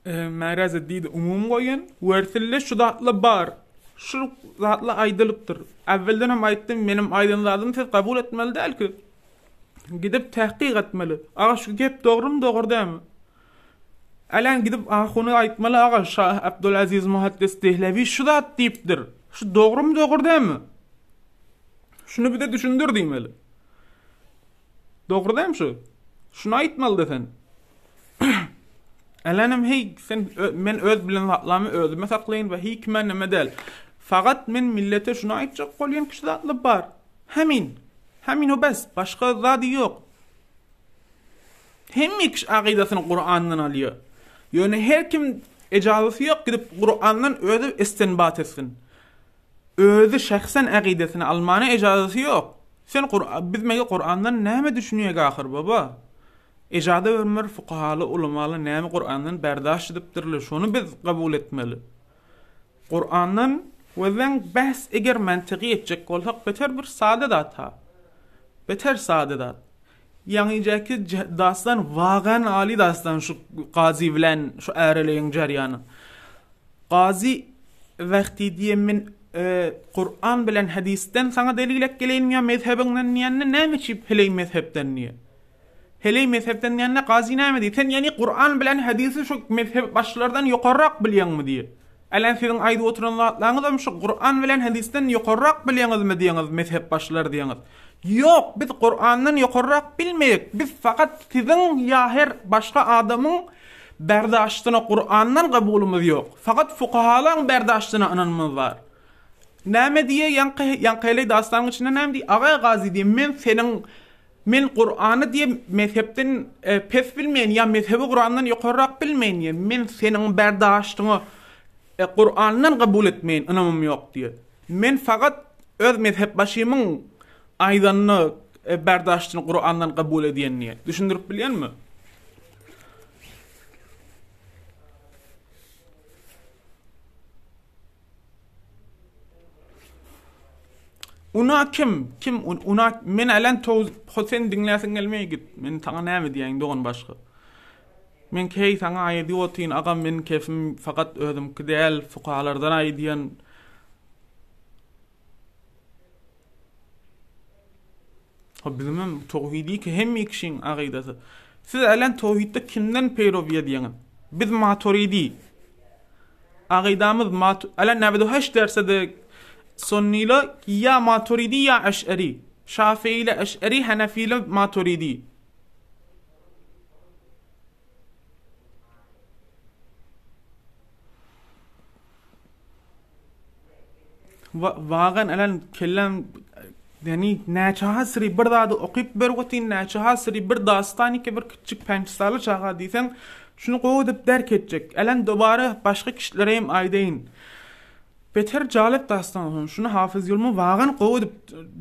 Märäz edýdi umum goýan, wertille şu zatly bar. Şu zatly aýdylypdyr. Awvelden hem aýtdym, menim aýdynladymy siz kabul etmeli däl ki. Gidip tähqiq etmeli. Aga şu gep dogrumy, dogry dämi? Alan gidip ahuny aýtmaly, aga Şah Abdulaziz Muhaddis Dehlevi şu zat diýipdir. Şu dogrumy, dogry dämi? Şunu bir de düşündür diýmeli. Dogry dämi şu? Şunu aýtmaly desen. Alanym hey sen men öz bilen zatlamy özüme saklaýyn we hikmen neme del. Faqat men millete şunu aýtjak bolýan kişi zatly bar. Hemin o bes, başga zady ýok. Hemmi kişi aqidasyny Kur'andan alýar. Ýöne her kim ejazasy ýok gidip Kur'andan özü istinbat etsin. Özü şahsen aqidasyny almany ejazasy ýok. Sen biz mege Kur'andan näme düşünýär ahir baba? Ejada ömür fuqahaly ulamaly näme Kur'andan berdaş edipdirler, şonu biz kabul etmeli. Kur'andan wezen bahs eger mantygy etjek bolsak beter bir saadet ha. Beter saadet. Ýaňyjaki dastan wagan ali dastan şu gazi bilen şu äreleýin jarýany. Gazi wagti diýemin Kur'an bilen hadisten sana delilek geleýin ýa mezhebinden ýany näme çip heley mezhepden niýe? Heley mezhepden ýany gazi näme diýdi? Sen ýani Kur'an bilen hadisi şu mezhep başlardan ýokarrak bilýänmi diýe? Alan siziň aýdyp oturan zatlaryňyz şu Kur'an bilen hadisten ýokarrak bilýäňizmi diýeňiz mezhep başlar diýeňiz? Yok, biz Kur'an'dan yukarrak bilmeyik. Biz fakat sizin ya her başka adamın berdaştına Kur'an'dan kabulümüz yok. Fakat fukahalan berdaştına ananımız var. Näme diye yankaylı dastanın içinde näme diye? Ağa gazi diye men Kur'an'ı diye mezhepten pes bilmeyen ya mezhebi Kur'an'dan yukarrak bilmeyen ya men senin berdaştına Kur'an'dan kabul etmeyin anamım yok diye. Men fakat öz mezhep başımın aýdanny berdaştyny Kur'andan kabul edýän niýe. Düşündirip bilýänmi? Una kim una men alan Hosen dinläsiň gelmeýe git. Men taňa näme diýen dogan başga. Men key taňa aýdy otyn agam men kefim fakat özüm kidel fuqahalardan aýdýan bilmem tawhidi ki hem ikişin aqidasy. Siz alan tawhidde kimden peýrowiýa diýeňiz? Biz Maturidi. Aqidamyz alan näbede haş dersede Sunnila ya Maturidi ya Eş'ari. Şafii ile Eş'ari, Hanefi ile Maturidi. Vagan alan kellem yani näçe bir dady okyp berwetin näçe bir dastany ki bir kiçik 5 saly çağa diýsen şunu goýup derk etjek. Alan dobara başga kişilere hem aýdyn. Beter jalip dastan şunu Hafiz ýolmy wagan goýup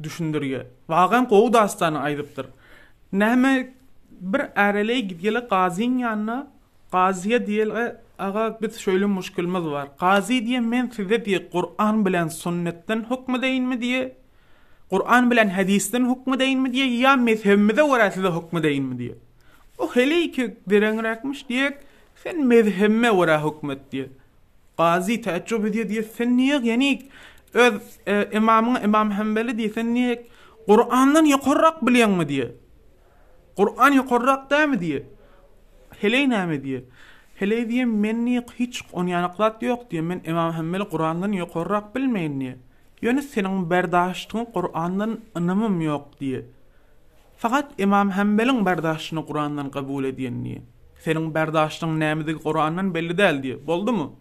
düşündirýär. Wagan goýu dastany aýdypdyr. Näme bir äreley gidýeli gazyň ýanyna gaziýe diýeli aga biz şöyle muşkilimiz var. Gazi diye men size diye Kur'an bilen sünnetten hukm edeyinmi diye, Kur'an bilen hadisten hukm edeyinmi diye ya mezhebimize göre size hukm edeyinmi diye. O hele ki direnrekmiş diye sen mezhebime göre hukmet diye. Gazi teəccüb ediyor diye sen niye yani öz imam Hanbali diye sen niye Kur'an'dan yukarrak bilýänmi diye. Kur'an yukarrak da mı diye. Hele näme diye. Hele diye menni hiç onyanıklat yok diye men İmam Hanbali Kur'an'dan yukarrak bilmeyin diye. Yani senin berdaştığın Kur'an'dan ınımım yok diye. Fakat İmam Hanbali'nin berdaştığını Kur'an'dan kabul ediyen diye. Senin berdaştığın nämedigi Kur'an'dan belli değil diye. Boldu mu?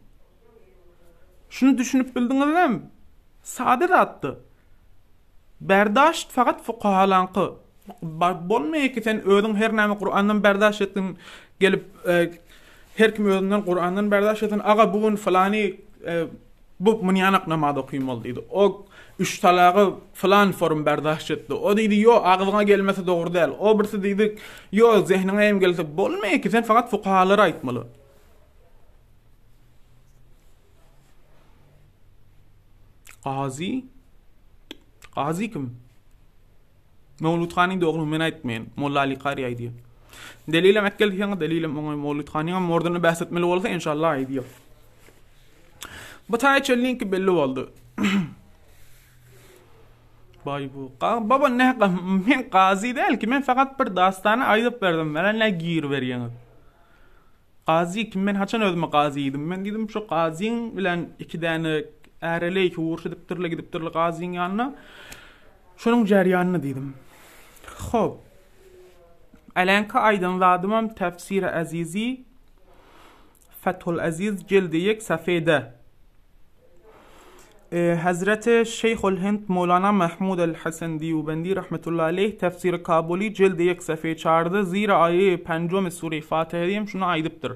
Şunu düşünüp bildiniz mi? Saadet attı. Berdaşt fakat fuqahalankı. Bolmaýar ki sen özüň her näme Kur'an'dan berdaş etdin gelip her kim özünden Kur'an'dan berdaş etdin aga bugün falany bu munyanak namaz okuyum oldu. O 3 talağı falan form berdaş etdi. O diýdi yo agzyňa gelmese dogry däl. O birsi diýdi yo zehniňe hem gelse bolmaýar ki sen fakat fuqahalara aýtmaly. Qazi kim? Mevlud Khani dogry men aýtmaýan. Molla Ali Qari aýdy. دلیل مکل که دلیل مولود خانی هم موردن بحثت ملو olsa inşallah aydiyor. Bu tayçel link belli oldu. Bay bu. Baba ne men qazi değil ki men fakat bir dastana aydıp verdim. Bana ne gir veriyorsun? Qazi kim men haçan özüme qaziydim. Men dedim şu qazin bilen iki tane əreley ki vuruşu gidip durla qazinin yanına. Şunun ceryanını dedim. Xo'p. Alanka aydınladımam tefsir azizi Fethul Aziz cildi 1 safhede. Hazreti Şeyhül Hind Mevlana Mahmud el-Hasan Diyubandi rahmetullahi aleyh tefsir Kabuli cildi 1 safhe 4 zira ayet 5 sure Fatiha diyem şunu aydıptır.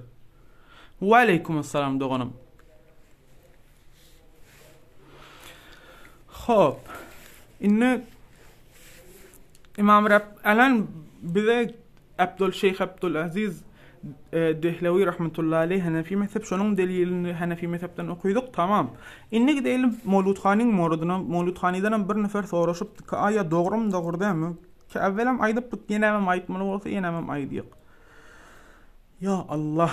Ve aleykümselam doğanım. Xo'p. İnne İmam Rab alan bize Şeyh Abdülaziz Dehlavi rahmetullahi aleyh Hanefi mezhep şunun delilini Hanefi mezhepten okuyorduk tamam. İnne gidelim Mevlud Xani'nin moradına Mevlud Xani'den bir nefer soruşup ki aya doğru mu doğru değil mi? Ki evvelam aydıp yine mi aytmalı olsa yine mi aydık? Ya Allah.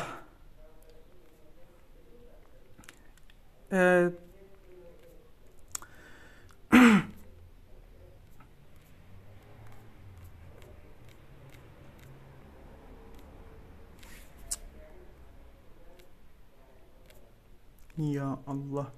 Ya Allah.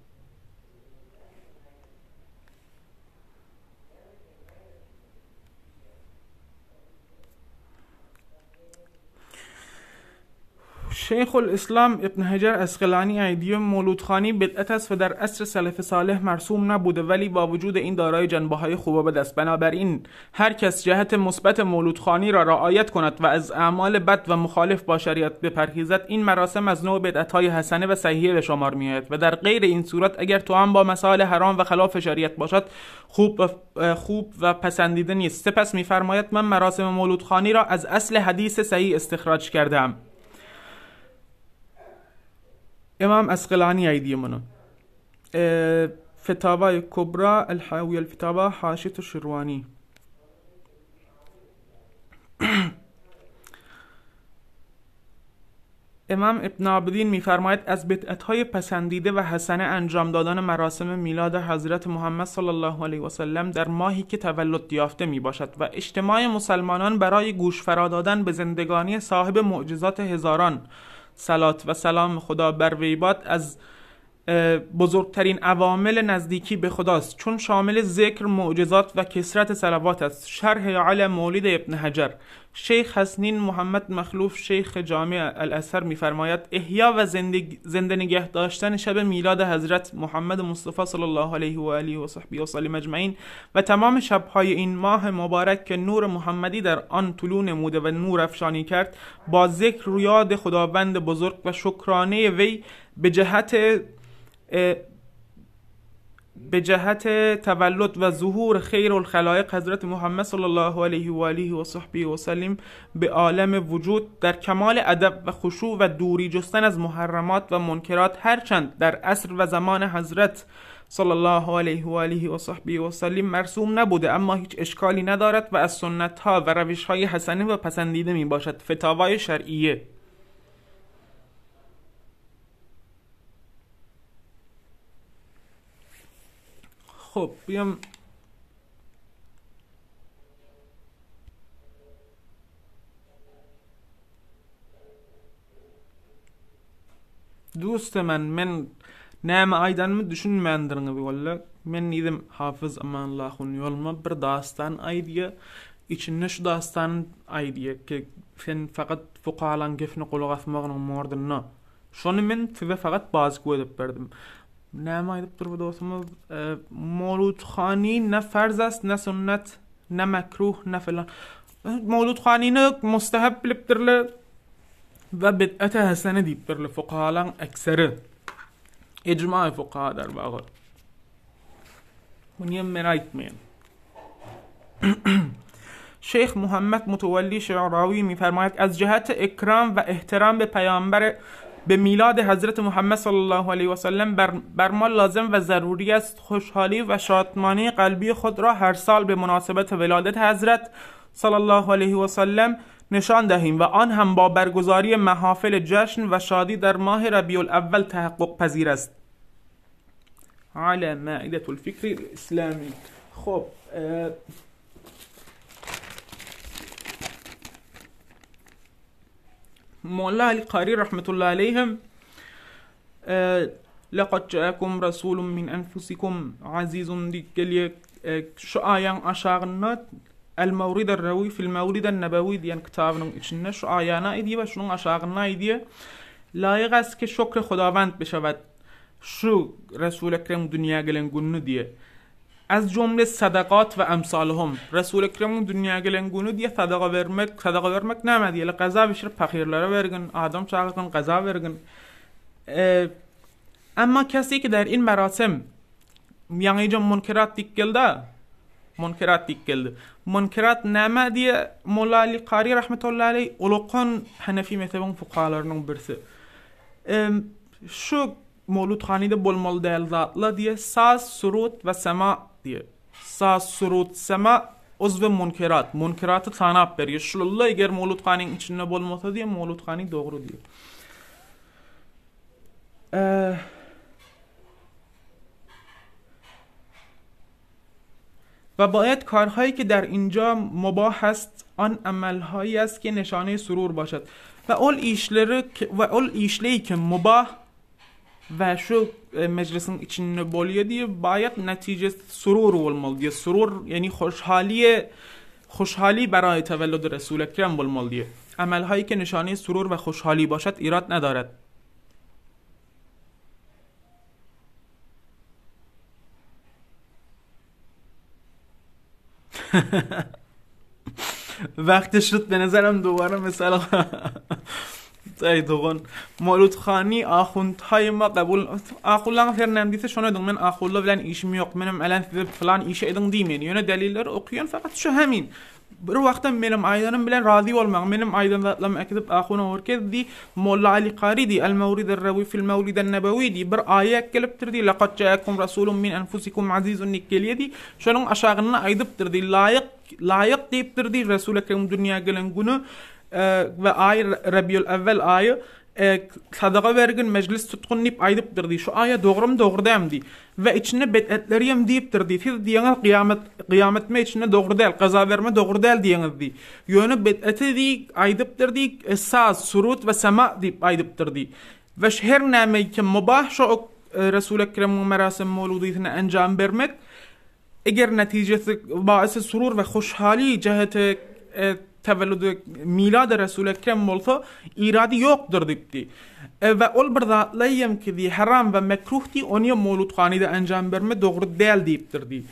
Şeyhülislam ابن حجر اسقلانی ایدیو مولودخانی بدعت است و در عصر سلف صالح مرسوم نبوده ولی با وجود این دارای جنبه‌های خوب و بد است. بنابراین هر کس جهت مثبت مولودخانی را رعایت کند و از اعمال بد و مخالف با شریعت بپرهیزد این مراسم از نوع بدعت‌های حسنه و صحیحه به شمار می‌آید و در غیر این صورت اگر توأم با مسائل حرام و خلاف شریعت باشد خوب و پسندیده نیست. سپس می‌فرماید من مراسم مولودخانی را از اصل حدیث صحیح استخراج کرده‌ام. امام اسقلانی ایدی منو فتاوای کبرا الحاوی الفتاوا حاشیه شروانی امام ابن عابدین میفرماید از بدعت‌های پسندیده و حسنه انجام دادن مراسم میلاد حضرت محمد صلی الله علیه و سلم در ماهی که تولد یافته میباشد و اجتماع مسلمانان برای گوش فرا دادن به زندگانی صاحب معجزات هزاران صلات و سلام خدا بر وی باد از بزرگترین عوامل نزدیکی به خداست چون شامل ذکر معجزات و کثرت صلوات است. شرح علی مولد ابن حجر شیخ حسنین محمد مخلوف شیخ جامع الازهر میفرماید احیا و زنده نگه داشتن شب میلاد حضرت محمد مصطفی صلی الله علیه و آله و صحبه و سلم اجمعین و تمام شبهای این ماه مبارک که نور محمدی در آن طلوع نموده و نور افشانی کرد با ذکر و یاد خداوند بزرگ و شکرانه وی به جهت تولد و ظهور خیر الخلائق حضرت محمد صلی الله علیه و آله و صحبه و سلم به عالم وجود در کمال ادب و خشوع و دوری جستن از محرمات و منکرات هرچند در عصر و زمان حضرت صلی الله علیه و آله و صحبه و سلم مرسوم نبوده اما هیچ اشکالی ندارد و از سنت ها و روش های حسنه و پسندیده می باشد. فتاوای شرعیه. خب بیام دوست من نام aydanımı düşünmeyendirini valla men dedim hafız amanallahun yoluma bir dastan aydiye içinde şu dastan aydiye ki sen fakat fuqalan gefni quluq asmağının mordunna şonu men size fakat bazı koyup verdim. نام aydıp durdu dostumuz Mevlud Xani ne farz است ne sünnet ne mekruh ne falan. Mevlud Xani'ni mustahab bilipdirler ve bid'at hasene deyipdirler fuqahaların ekseri. İcma fuqaha der bağı. Bunu men aytmayın. Şeyh Muhammed Mutevelli Şe'ravi میفرماید از جهت اکرام و احترام به پیامبر به میلاد حضرت محمد صلی الله علیه و سلم بر ما لازم و ضروری است خوشحالی و شادمانی قلبی خود را هر سال به مناسبت ولادت حضرت صلی الله علیه و سلم نشان دهیم و آن هم با برگزاری محافل جشن و شادی در ماه ربیع الاول تحقق پذیر است. على مائدة الفکر الاسلامی. خب مولا علی قاری رحمت الله علیهم لقد جاءكم رسول من انفسكم عزيز دیگلی şu ayağın aşağına El-Mevrid el-Revi fil-Mevlid el-Nebevi diyen kitabının içinde şu ayağına idi ve şunun aşağına idi. Layık است که شکر خداوند بشود şu Resul Ekrem dünya gelen günü diye. Az cümle sadakat ve emsalhum. Resul Ekrem'in dünya gelen günü diye sadaka vermek ne diye? Qaza bişirip fakirlere vergin, adam çağırın qaza vergin. Ama kesi ki der in merasim yani münkerat dikkeldi. Münkerat ne diye Molla Ali Qari rahmetullahi aleyh uluqan Hanefi mezhebinin fuqahalarının birisi. Şu Mevludxanede bolmalı değil zatla diye saz, surut ve sema diye. Saz, surut, sema uzv münkerat. Münkeratı tanap veriyor. Şulullah eğer Mevludxanenin içinde bolmasa diye Mevludxane doğru diyor. و باید کارهایی که در اینجا مباح است آن عملهایی است که نشانه سرور باشد و اول ایشلری که مباح و şu meclisin içinde boluyor diye bayat netice surur olmalı diye. Surur yani خوشحالی برای تولد رسول اکرم olmalı diye. عملهایی که نشانه سرور و خوشحالی باشد ایراد ندارد. وقت شد به نظرم دوباره مثلا دوغان مولودخانی آخوندهای ما قبول آخوندان فرنندیسه شونه من آخوندا bilen işim yok benim elen size falan iş edin demeyin yine deliller okuyan fakat şu hemin bir vaktin benim aydanım bilen razı olmak benim aydanlarım ekidip ahuna orkez di Molla Ali Qari di El-Mevrid el-Revi fil-Mevlid el-Nebevi di bir ayet geliptir di laqad ja'akum rasulun min anfusikum azizun nikkeliye di şunun aşağına aydıptır di layık deyiptir di Resul Ekrem dünya gelen günü ve ay Rabiul evvel ayı sadaka vergin meclis tutkun nip aydıptır di şu aya doğru dem di ve içine bedetleriyem deyiptir di siz diyeniz kıyametme içine doğru değil qaza verme doğru değil diyeniz di yönü bedeti di aydıptır di saz surut ve sema deyip aydıptır di ve her name ki mubah şu Resul Ekrem'in merasim mevludiyetine encam vermek eğer neticesi baisi surur ve hoşhali cihete tevellüdü milad Resul Ekrem olsa iradi yoktur deyipti. Ve ol bir zatlayım ki di haram ve mekruh di onu mevludxanede encam verme doğru değil deyiptir di.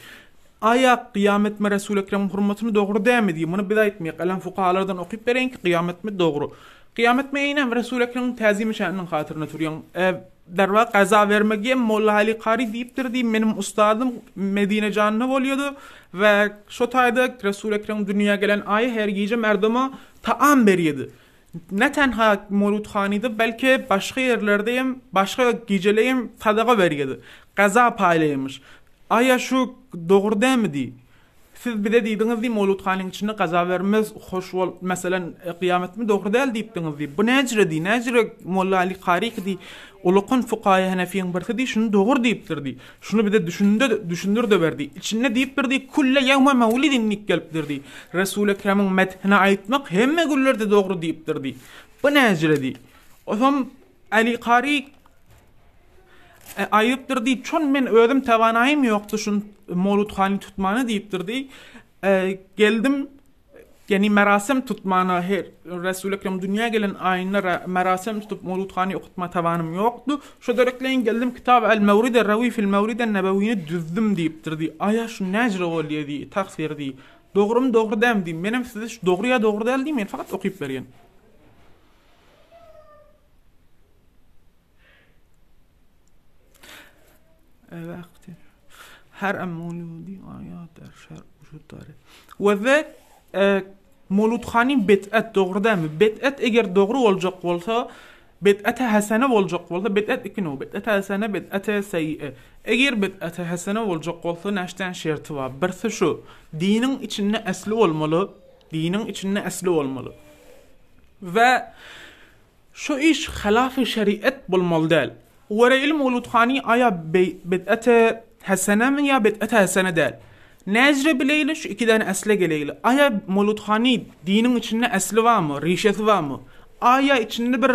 Aya kıyamet mi Resul Ekrem'in hürmetini doğru değil mi diye bunu bidayet mi? Kalan fuqahalardan okuyup verin ki kıyamet mi doğru. Kıyamet mi eynem Resul Ekrem'in tazimi şanının hatırına turuyan. در واقع قضا vermeye Molla Ali Qari deyiptir di benim ustadım Medine canını oluyordu ve şu tayda Resul Ekrem dünya gelen ayı her gece merduma taam veriyordu. Ne tenha Mevludxanede belki başka yerlerdeyim başka geceleyim sadaka veriyordu. Qaza paylaymış. Aya şu doğru değil mi di? Siz bir de dediniz di Mevludxanenin içinde qaza vermez hoş ol mesela kıyamet mi doğru değil deyiptiniz di. Bu necre di? Necre Molla Ali Qari di Uluqun fuqaha Hanefi'nin birisi di şunu doğru deyiptir di. Şunu bir de düşündür de verdi. İçinde deyiptir di kulle yevme mevlidin nikkelptir di. Resul Ekrem'in methine aytmak hemme güllerde doğru deyiptir di. Bu necre di? O zaman Ali Qari ayıptır di. Çon men ödüm tavanayım yoktu şun Mevludxani tutmanı deyiptir di. Geldim yani merasim tutmana her Resul Ekrem dünya gelen ayinlere merasim tutup Mevludxani okutma tavanım yoktu. Şu dörekleyin geldim kitab El-Mevrid el-Revi fil-Mevlid el-Nebevini düzdüm deyiptir di. Aya şu necre oluyor di, taksir di. Doğru doğru dem di. Benim size şu doğruya doğru değil demeyin fakat okuyup verin. Evet. Her mevludi ayat der şer vücut dare. Ve de Mevludxani bid'at doğru değil mi? Bid'at eğer doğru olacak olsa bid'at-ı hasene olacak olsa bid'at iki ne? Bid'at hasene, bid'at seyyi'e. Eğer bid'at hasene olacak olsa neşten şerti var. Birisi şu. Dinin içinde aslı olmalı. Dinin içinde aslı olmalı. ve şu iş hilaf-ı şeriat bolmaly däl. Were Mawludxany aya bid'ete hasene mi ya bid'ete hasene däl. Näzre bileýli şu iki däne asle geleýli. Aya Mawludxany diniň içinde asli barmy, rişesi barmy? Aya içinde bir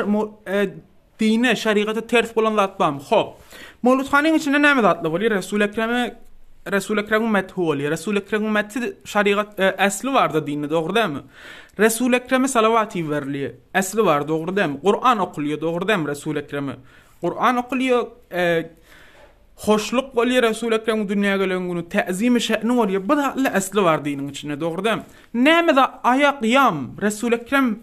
dine, şeriata ters bolan zat barmy? Hop. Mawludxanyň içinde näme zatly bolýar? Resul Ekrem ümmeti bolýar. Resul Ekrem ümmeti şeriat asli bardy dinde, dogry dämi? Resul Ekrem'e salavati berliýär. Asli bar, dogry dämi? Qur'an okulýar, dogry dämi Resul Ekrem'e? Qur'an okulýar, hoşluk bolýar Resul Ekrem dünýäge gelen günü, ta'zim-i şe'ni bolýar. Bu da asli bar diniň içinde, dogry dämi? Näme da aya qiyam? Resul Ekrem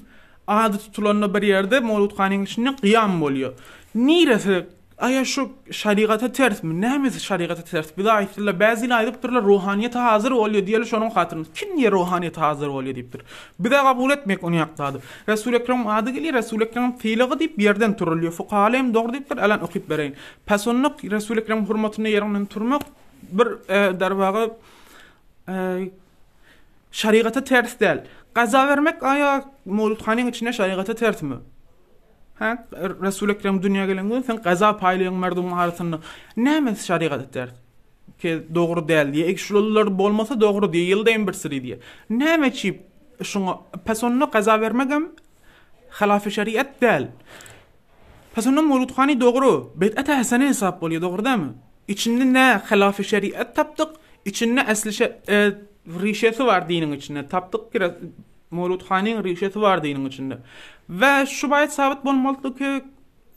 ady tutulanyň bir ýerde Mawludxanyň içinde qiyam bolýar. Niresi aya şu şeriata ters mi? Näme şeriata ters? Bidaýetler bäzini aýdypdyrlar, ruhaniyete hazır bolýar diýeli şonuň hatyryny. Kim niýe ruhaniyete hazır bolýar diýipdir. Bida kabul etmek onu ýakdady. Resul Ekrem ady gelýär, Resul Ekrem fiiligi diýip ýerden turulýar. Fuqahalem dogry diýipdir, alan okyp bereýin. Pasonlyk Resul Ekrem hurmatyny ýerinden turmak bir derwagy şeriata ters däl. Gaza vermek aya Mawludxanyň içinde şeriata tersmi? Ha, Resul Ekrem dünýäge gelen gün sen gaza paýlayan merdum haratyny näme şeriat der ki dogry däl diýe. Ekşular bolmasa dogry diýe, ýyldaýyn bir siri diýe. Näme çip şoňa pasonny gaza vermegem hilaf şeriat däl. Pasonny Mawludxany dogry, bid'at hasene hesap bolýar, dogry dämi? İçinde nä hilaf şeriat tapdyk, içinde asli rişesi var diniň içinde. Tapdyk ki Mawludxanyň rişesi var diniň içinde. Ve şu bayet sabit bolmaly ki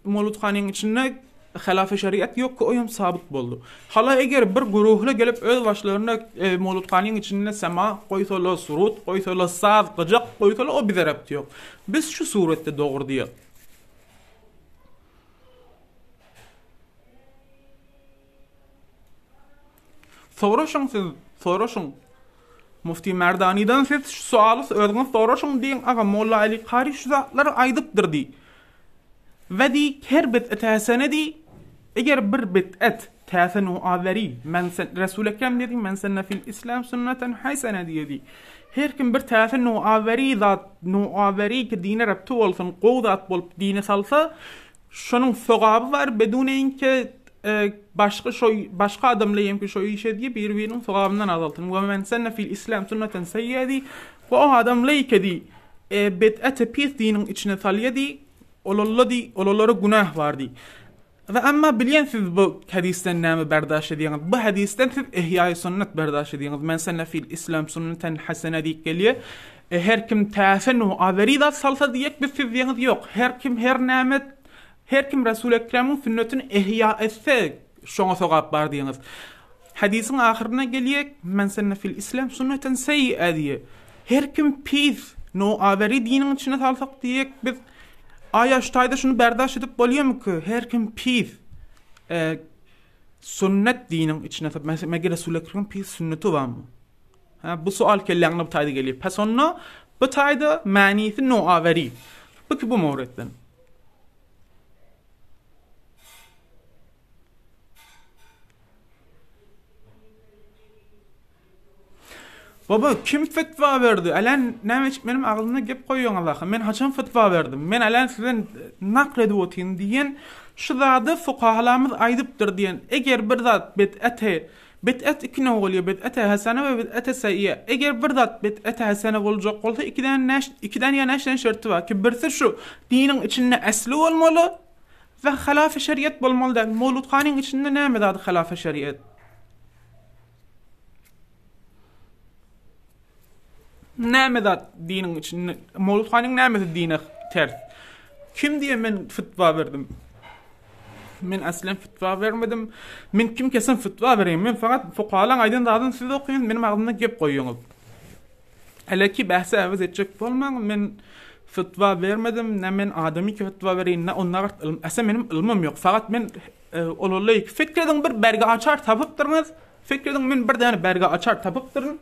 Mawludxanyň içinde hilaf-ı şeriat yok ki oyam sabit boldu. Hala eger bir guruhla gelip öz başlaryna Mawludxanyň içinde sema goýsalar, surut goýsalar, saz, gyjak goýsalar o bizerepdi yok. Biz şu suretde dogry diýek. Soraşyň Mufti Merdani'den siz şu sualy özüňiz soraşyň diýen aga Molla Ali Qari şu zatlary aýdypdyr di. Ve di her bid'at hasene di eger bir bid'at täsenu awari men Resul Ekrem dedi men senne fil İslam sünneten hasene diýdi. Her kim bir täsenu awari zat nu awari ki dine rabty bolsun, gowdat bolup dine salsa şonuň sogaby var bedune ki başka adamlayım ki şu işe diye birbirinin sogabından azaltın. Ve men senne fil İslam sünneten seyyedi ve o adamlay ki di bid'at pis dinin içine salyedi ololları günah vardı. Ve ama bilýän siz bu hadisten näme berdaş ediýäňiz? Bu hadisten siz ihya-i sünnet berdaş ediýäňiz. Men senne fil İslam sünneten hasene diýip gelýär. Her kim täsenu awari da salsa diýek biz siz diýäňiz ýok. Her kim Resul Ekrem'in sünnetini ihya etse şoňa sogap bar diýeniz. Hadisiň ahyryna gelýek, men senne fil İslam sünneten seýyi'e diýe. Her kim pis no awari diniň içine salsak diýek biz aya ştaýda şunu berdaş edip bolýarmy ki her kim pis sünnet diniň içine salsak mege Resul Ekrem pis sünneti barmy? Ha, bu sual kelläňne bu taýda gelýär. Pasonna bu taýda manysy no awari. Bu ki bu mawretden. Baba kim fetva verdi? Alan näme benim aglyma gep goýýan Allah'a. Men haçan fetva verdim? Men alan sizden nakledip otyn diýen şu zady fuqahalarymyz aýdypdyr diýen. Eger bir zat bid'at ikine bolýar, bid'at hasana we bid'at sayyi'a. Eger bir zat bid'at hasana boljak bolsa ikiden ýa näşden şerti bar ki birsi şu diniň içinde asli bolmaly we hilaf-ı şeriat bolmaly. Mawludxanyň içinde näme zady hilaf-ı şeriat? Näme zat diniň içinde Mawludxanyň näme dine ters? Kim diye men fetva verdim? Men aslen fetva vermedim. Men kim kesin fetva bereyim? Men fakat fuqahalar aýdan zadyň siz okuyun, benim aglyma gep goýýuňyz. Heleki bahsy awaz etjek bolmaň, men fetva vermedim. Ne men adamy fetva bereyim, ne onlar asa benim ilmim ýok. Fakat men ololay fikredin bir berge açar tapypdyrmyz. Fikredin men bir däne berge açar tapypdyryn.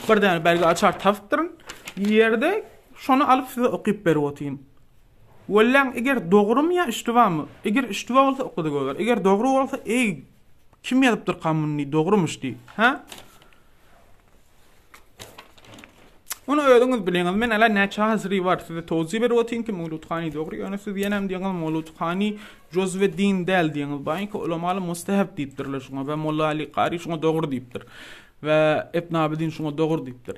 Bir däne belge açar tapypdyryn. Ýerde şonu alyp size okyp berip otyn. Welläň eger dogrymy ýa iştiwamy? Eger iştiwa bolsa okudy goýar. Eger dogry bolsa kim ýazypdyr kamuny dogrymyş diýip, ha? Onu öğreniniz biliniz. Men ala neçe hazri var. Size tavsiye berotayım ki Mevlud Khani doğru. Yani siz yenem diyorsunuz Mevlud Khani cüzve din del diyorsunuz. Bayın ki ulamalı mustahab deyiptirler şuna. Ve Molla Ali Qari şuna doğru deyiptir. Ve İbn Abidin şuna doğru deyiptir.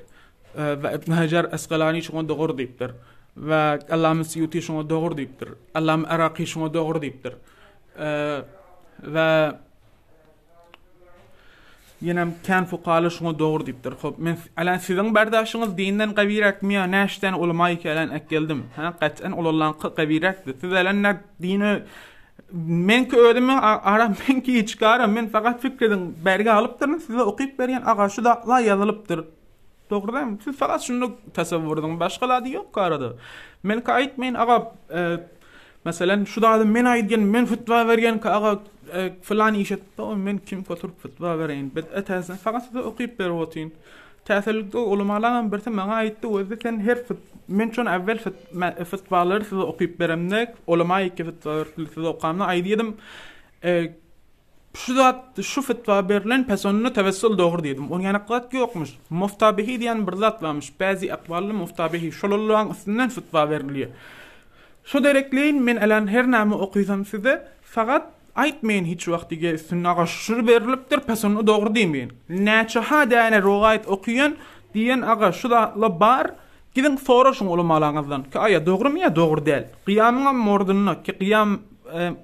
Ve İbn Hacer Asqalani şuna doğru deyiptir. Ve Allame Suyuti şuna doğru deyiptir. Allame Iraqi şuna doğru deyiptir. Ve yenem kan fuqalı şuna doğru deyiptir. Xo'p, men alan sizin bardaşyňyz dinden gabirak miýa näşden ulamaý ki alan ekgeldim. Ha, gat'an ulallan gabirakdy. Siz alan dini men ki ödümi ara men ki hiç gara men fakat fikredin berge alıpdyryn size okyp berýän aga şu da ýazylypdyr. Doğru değil mi? Siz fakat şunu tasavvur edin. Başgalady ýok garada. Men ki aýtmaýyn aga mesela şu da men aýdýan men fetwa bergen ki aga falan işet men kim koturup fetva berýän. Bid'at hasan fakat size okyp berýän. Täsirlikde ulamalardan birisi maňa aýtdy özüten her men şonu awvel fetwalar size okyp beremnek ulamaý ki fetwa size okamna aýdýadym. Şu fetva berilen pesonunu tevessül doğru diýdim. Onu ýanaqlat ýokmuş. Muftabihi diýen bir zat varmış. Bazı aqwally muftabihi şolaryň üstünden fetva berilýär. Şu derekleýin men alan her näme okysam size fakat aýtmaýyn hiç wagtyga üstüne şur berilipdir pesonunu doğru diýmeýin. Näçe hadana rogayt okýan diýen aga şu da bar gidin soraşyň ulamalaryňyzdan. Ki aya doğru mu ya doğru değil. Qiyamyň mordunyna ki qiyam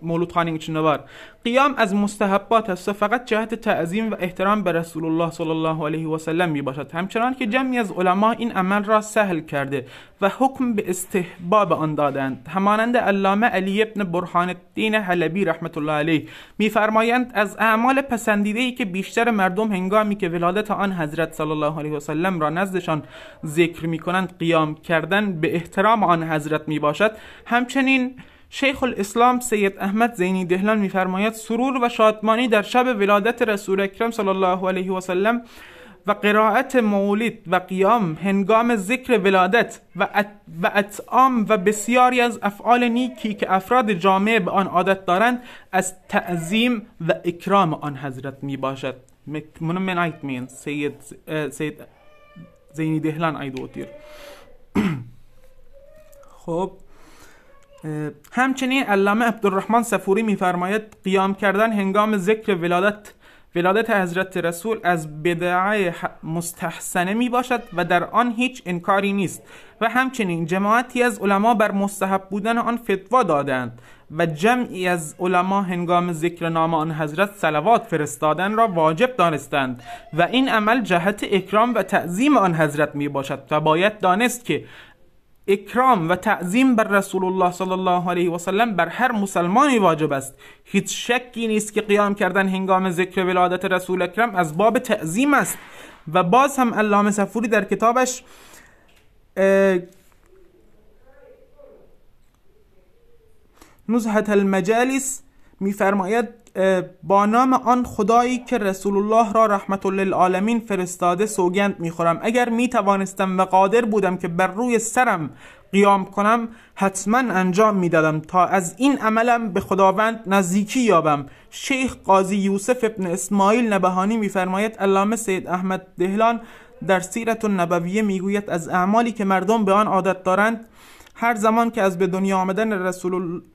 Mevlud Khani'nin içinde var. Qiyam az mustahabbat hassa fakat ceheti ta'zim ve ihtiram be Resulullah sallallahu aleyhi ve sellem mi başat. Hemçinan ki cemiyaz ulema in amel ra sahl kerdi ve hukm bi istihbab andadand. Hemanende Allame Ali ibn Burhaneddin Halebi rahmetullahi aleyh mi fermayend az a'mal pasandide ki بیشتر مردم هنگامی که ولادت آن حضرت صلی الله علیه و سلم را نزدشان ذکر میکنند قیام کردن به احترام آن حضرت می باشد. همچنین شیخ الاسلام سید احمد زینی دهلان می‌فرماید سرور و شادمانی در شب ولادت رسول اکرم صلی الله علیه و سلم و قرائت مولد و قیام هنگام ذکر ولادت و اطعام و بسیاری از افعال نیکی که افراد جامعه به آن عادت دارند از تعظیم و اکرام آن حضرت می باشد. من aytmaýyn سید زینی دهلان aydypdyr. خب همچنین علامه عبدالرحمن صفوری می‌فرماید قیام کردن هنگام ذکر ولادت حضرت رسول از بدعه مستحسنه می باشد و در آن هیچ انکاری نیست و همچنین جماعتی از علما بر مستحب بودن آن فتوا دادند و جمعی از علما هنگام ذکر نام آن حضرت صلوات فرستادن را واجب دانستند و این عمل جهت اکرام و تعظیم آن حضرت می باشد و باید دانست که اکرام و تعظیم بر رسول الله صلی الله علیه و سلم بر هر مسلمانی واجب است. هیچ شکی نیست که قیام کردن هنگام ذکر ولادت رسول اکرم از باب تعظیم است. و باز هم علامه صفوری در کتابش نزهة المجالس می‌فرماید با نام آن خدایی که رسول الله را رحمت للعالمین فرستاده سوگند میخورم اگر میتوانستم و قادر بودم که بر روی سرم قیام کنم حتما انجام میدادم تا از این عملم به خداوند نزدیکی یابم. شیخ قاضی یوسف ابن اسماعیل نبهانی میفرماید علامه سید احمد دهلان در سیرت النبویه میگوید از اعمالی که مردم به آن عادت دارند هر زمان که از به دنیا آمدن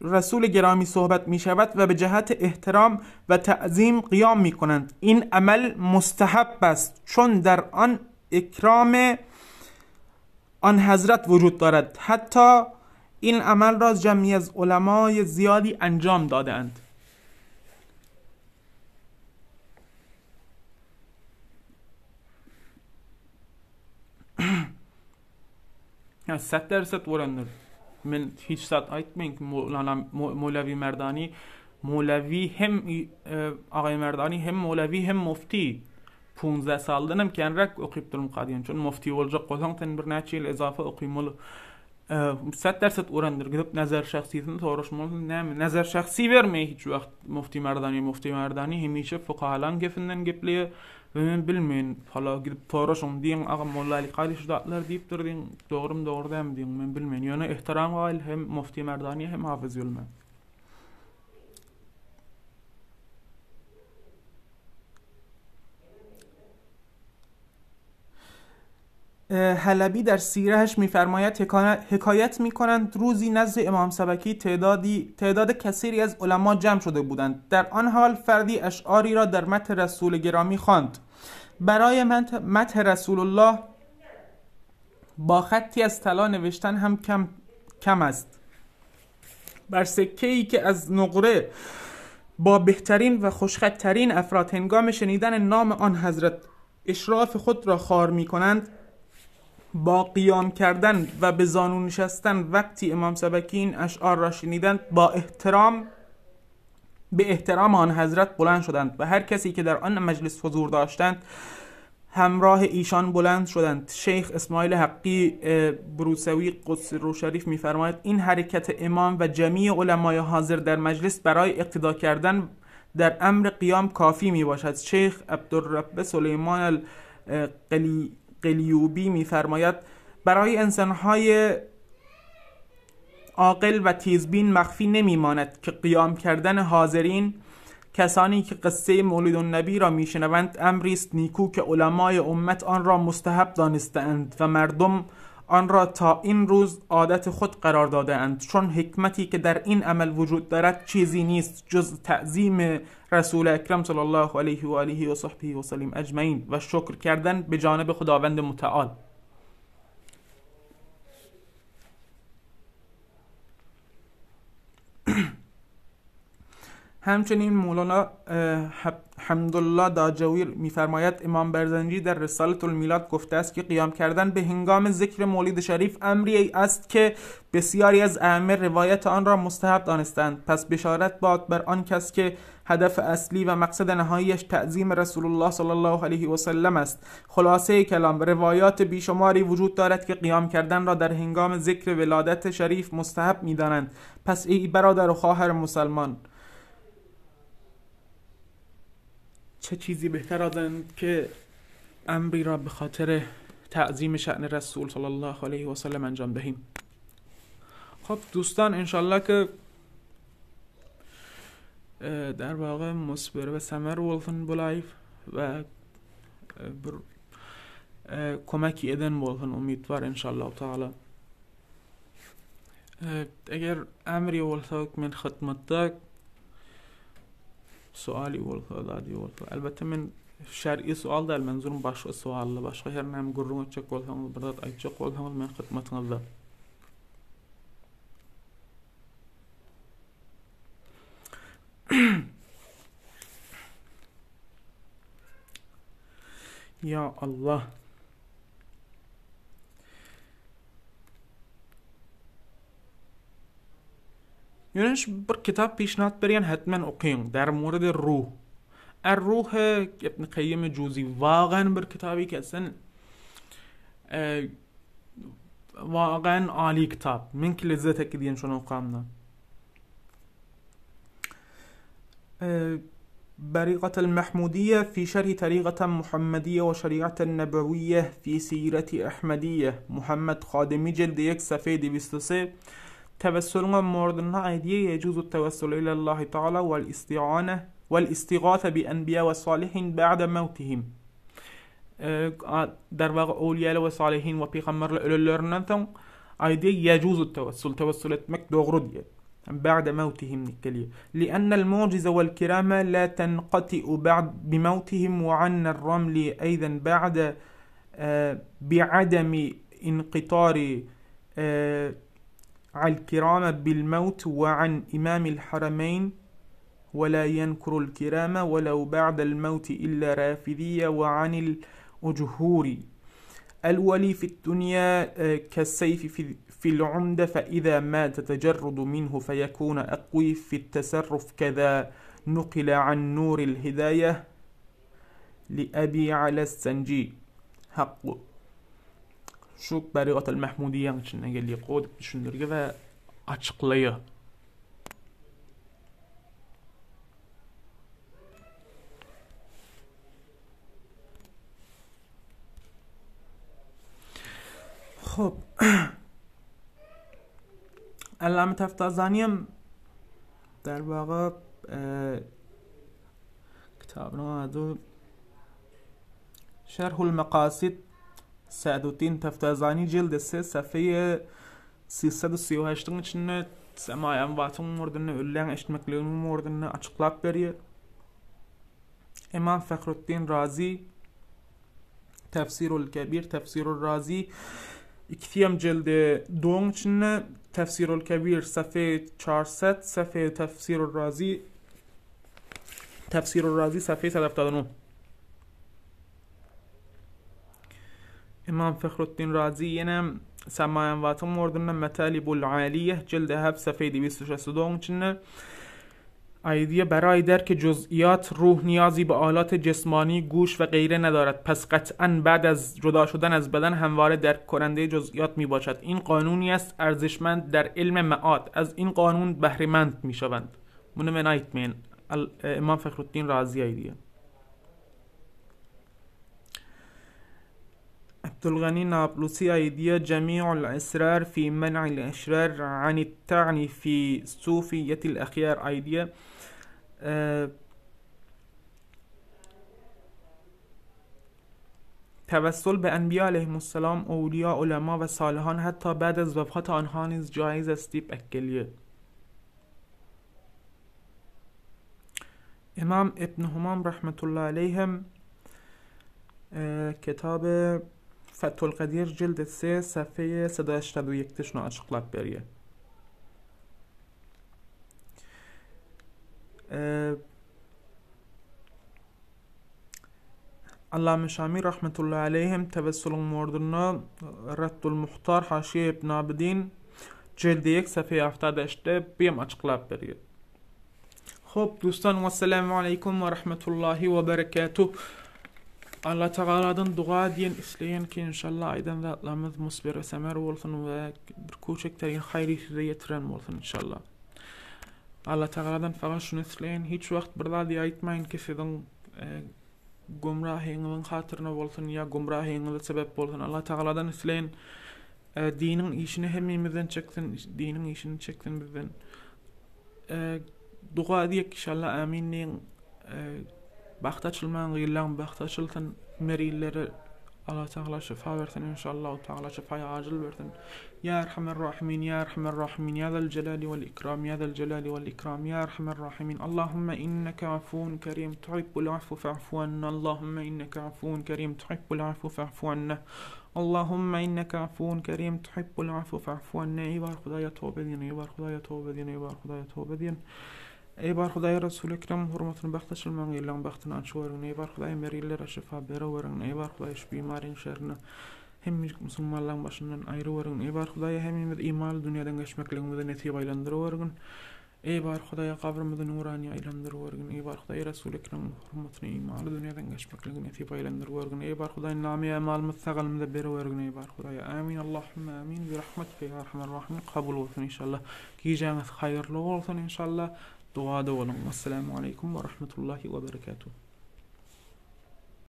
رسول گرامی صحبت می شود و به جهت احترام و تعظیم قیام می کنند این عمل مستحب است چون در آن اکرام آن حضرت وجود دارد. حتی این عمل را جمعی از علمای زیادی انجام دادند. 100% orandır. Men hiç saat aytmayın ki Mevlevi Merdani Mevlevi hem Ağay Merdani hem Mevlevi hem mufti 15 saldanım kenrak okuyup durum qadiyan çün mufti olacak bolsaň ten bir näçe ýyl ezafa okuymaly. 100% orandır. Gidip nazar şahsiýetini soraşmaly. Näme? Nazar şahsi bermeýär hiç wagt Mufti Merdani hemişe fuqahalan gefinden gepleýär. Ben bilmeýin, hala gidip soraşyň diýen aga Molla Ali Qari şudatlar diýipdir diýen, dogrum dogrudan diýen, men bilmeýin. Ýöne ihtiram gaýl hem Mufti Merdani hem Hafiz Ýulman. حلبی در سیرهش می‌فرماید حکایت می‌کنند روزی نزد امام سبکی تعداد کثیری از علما جمع شده بودند. در آن حال فردی اشعاری را در مدح رسول گرامی خواند. برای مدح رسول الله با خطی از طلا نوشتن هم کم است. بر سکه‌ای که از نقره با بهترین و خوشخط‌ترین افراد هنگام شنیدن نام آن حضرت اشراف خود را خوار می‌کنند، با قیام کردن و به زانو نشستن وقتی امام سبکی این اشعار را شنیدند به احترام آن حضرت بلند شدند و هر کسی که در آن مجلس حضور داشتند همراه ایشان بلند شدند. شیخ اسماعیل حقی بروسوی قدس روح شریف می‌فرماید این حرکت امام و جمیع علمای حاضر در مجلس برای اقتدا کردن در امر قیام کافی میباشد. شیخ عبدالرب سلیمان القلیوبی می‌فرماید برای انسان‌های عاقل و تیزبین مخفی نمی‌ماند که قیام کردن حاضرین، کسانی که قصه مولد النبی را میشنوند، امری است نیکو که علمای امت آن را مستحب دانسته‌اند و مردم آن را تا این روز عادت خود قرار داده‌اند، چون حکمتی که در این عمل وجود دارد چیزی نیست جز تعظیم رسول اکرم صلی الله علیه و آله و صحبه و سلم اجمعین و شکر کردن به جانب خداوند متعال. همچنین مولانا حمدالله داجوی می‌فرماید امام برزنجی در رسالة المیلاد گفته است که قیام کردن به هنگام ذکر مولد شریف امری است که بسیاری از ائمه روایت آن را مستحب دانستند. پس بشارت باد بر آن کس که هدف اصلی و مقصد نهاییش تعظیم رسول الله صلی الله علیه و سلم است. خلاصه کلام، روایات بیشماری وجود دارد که قیام کردن را در هنگام ذکر ولادت شریف مستحب می‌دانند. پس ای برادر و خواهر مسلمان، چه چیزی بهتر از این که امری را به خاطر تعظیم شأن رسول صلی الله علیه و سلم انجام دهیم. خب دوستان، انشالله که در واقع مثمر و ثمر bolsun bu live و کمکی eden bolsun امیدوار انشالله تعالی. اگر امری bolsa من خدمتك سوالی bolsa دادی bolsa البته من شرعی سوال در منظورم başka suallı başka her nem gurrun etcek bolsanız burada aytacak bolsanız men xidmetinizde. Ya Allah. یونش بر کتاب پیشنهاد برین حتما اقیم در مورد روح. الروح ابن قیم جوزی واقعا بر کتابی که اصلا واقعا عالی کتاب، من که لذت کدین شنو قامنا. بريقة المحمودية في شرح طريقة محمدية وشريعة النبوية في سيرة أحمدية محمد خادمی جلد 1 صفحه 203. توسل موردنا عادية يجوز التوسل إلى الله تعالى والاستغاثة بأنبياء والصالحين بعد موتهم. در واقع اولیاء و صالحین و پیغمبر ölülerden عادية يجوز توسل etmek doğru diye. بعد موتهم نكليه لأن المعجزة والكرامة لا تنقطع بعد بموتهم وعن الرمل أيضا بعد بعدم انقطار الكرامة بالموت وعن إمام الحرمين ولا ينكر الكرامة ولو بعد الموت إلا رافضية وعن الأجهور الولي في الدنيا كالسيف في العمدة فإذا ما تتجرد منه فيكون أقوي في التصرف كذا نقل عن نور الهداية لأبي على السنجي حق şu Bariqat el-Mahmudiyya içine geliyor qod düşündürge ve açıqlayı. خب علامه تفتازانی هم در واقع کتاب نام شرح المقاصد سعدالدین تفتازانی جلد 3 صفحه 338 içinde sema envatın mordunu öllen eşitmekliğinin mordunu açıklap veriyor. İmam Fahruddin Razi Tefsirul Kebir, Tefsirul Razi İkitiyem cildi doğun içinde Tefsirul Kebir صفحه 400 صفحه Tefsirul Razi صفحه 179. İmam Fahruddin Razi yine sema envatın mordunu Metalibul Aliye cildi 7 صفحه 262 içinde ایدیه برای درک جزئیات روح نیازی به آلات جسمانی، گوش و غیره ندارد، پس قطعاً بعد از جدا شدن از بدن همواره درک کننده جزئیات می باشد. این قانونی است ارزشمند در علم معاد، از این قانون بهره‌مند می شوند. bunu men aytmayın. İmam Fahruddin Razi aydiye. Abdülgani Nablusi aydiye Cemi'ul esrar fi men'il eşrar anit ta'ni fi sufiyetil akhyar aydiye. توسل به انبیاء علیهم السلام، اولیاء، علما و صالحان حتی بعد از وفات آنها نیز جایز است بکلیه. امام ابن همام رحمت الله علیهم کتاب فتح القدیر جلد 3 صفحه 181 تشنو açıklap veriyor. Allame Şami rahmetullahi aleyhim tevessülün mordunu Raddul Muhtar Haşiye İbn Abidin cildi 1 صفحه 78'te biyem açıklap veriyor. Hop dostan, vesselamu aleykum ve rahmetullahi ve berekatuh. Allah Teala'dan dua diyen isteyen ki inşallah aydan zatlarımız musbir ve semer olsun ve bir küçüklerin hayri size getiren olsun inşallah. Allah Teala'dan fakat şunu isteyen, hiç vakit burada diye aytmayın ki sizin gumrahiyinizin hatırına olsun ya gumrahiyinize sebep olsun. Allah Teala'dan isteyen dinin işini hemimizden çeksin, dinin işini çeksin bizden. Dua diyek inşallah aminliğin baxt açılmayan gıyılan baxt açılsın merilleri Allah Teala şifa versin inşallah. Teala şifaya acil versin. Ya Erhamer Rahimin, Ya Erhamer Rahimin, Ya Zel Celali vel İkram, Ya Zel Celali vel İkram, Ya Erhamer Rahimin. Allahümme inneke afun kerim tuhibbul afu fa'fu anna. Allahümme inneke afun kerim tuhibbul afu fa'fu anna. Allahümme inneke afun kerim tuhibbul afu fa'fu anna. Ey var Xudaya tövbe edin, ey var Xudaya tövbe edin, ey var Xudaya tövbe edin. Ey bar Xudaya Resul-i Ekrem hurmatını baxtaşılman geylan baxtını açıverin. Ey bar Xudaya merilere şifa bereverin. Ey bar Xudaya şu bimarin şerrini hemmizlik musulmanların başından ayrıverin. Ey bar Xudaya hemmimiz imanlı dünyadan geçmekliğimizi netip aylandırıverin. Ey bar Xudaya qabrimizi nurani aylandırıverin. Ey bar Xudaya Resul-i Ekrem hurmatını imanlı dünyadan geçmekliğimizi netip aylandırıverin. Ey bar Xudaya nami emalimiz sağalımıza bereverin. Ey bar Xudaya amin. Allahümme amin. Bir rahmetke ya Erhamer Rahimin kabul olsun inşallah. Giyeceğiniz hayırlı olsun inşallah. Duada olun. Esselamu aleyküm ve rahmetullahi ve berekatuhu.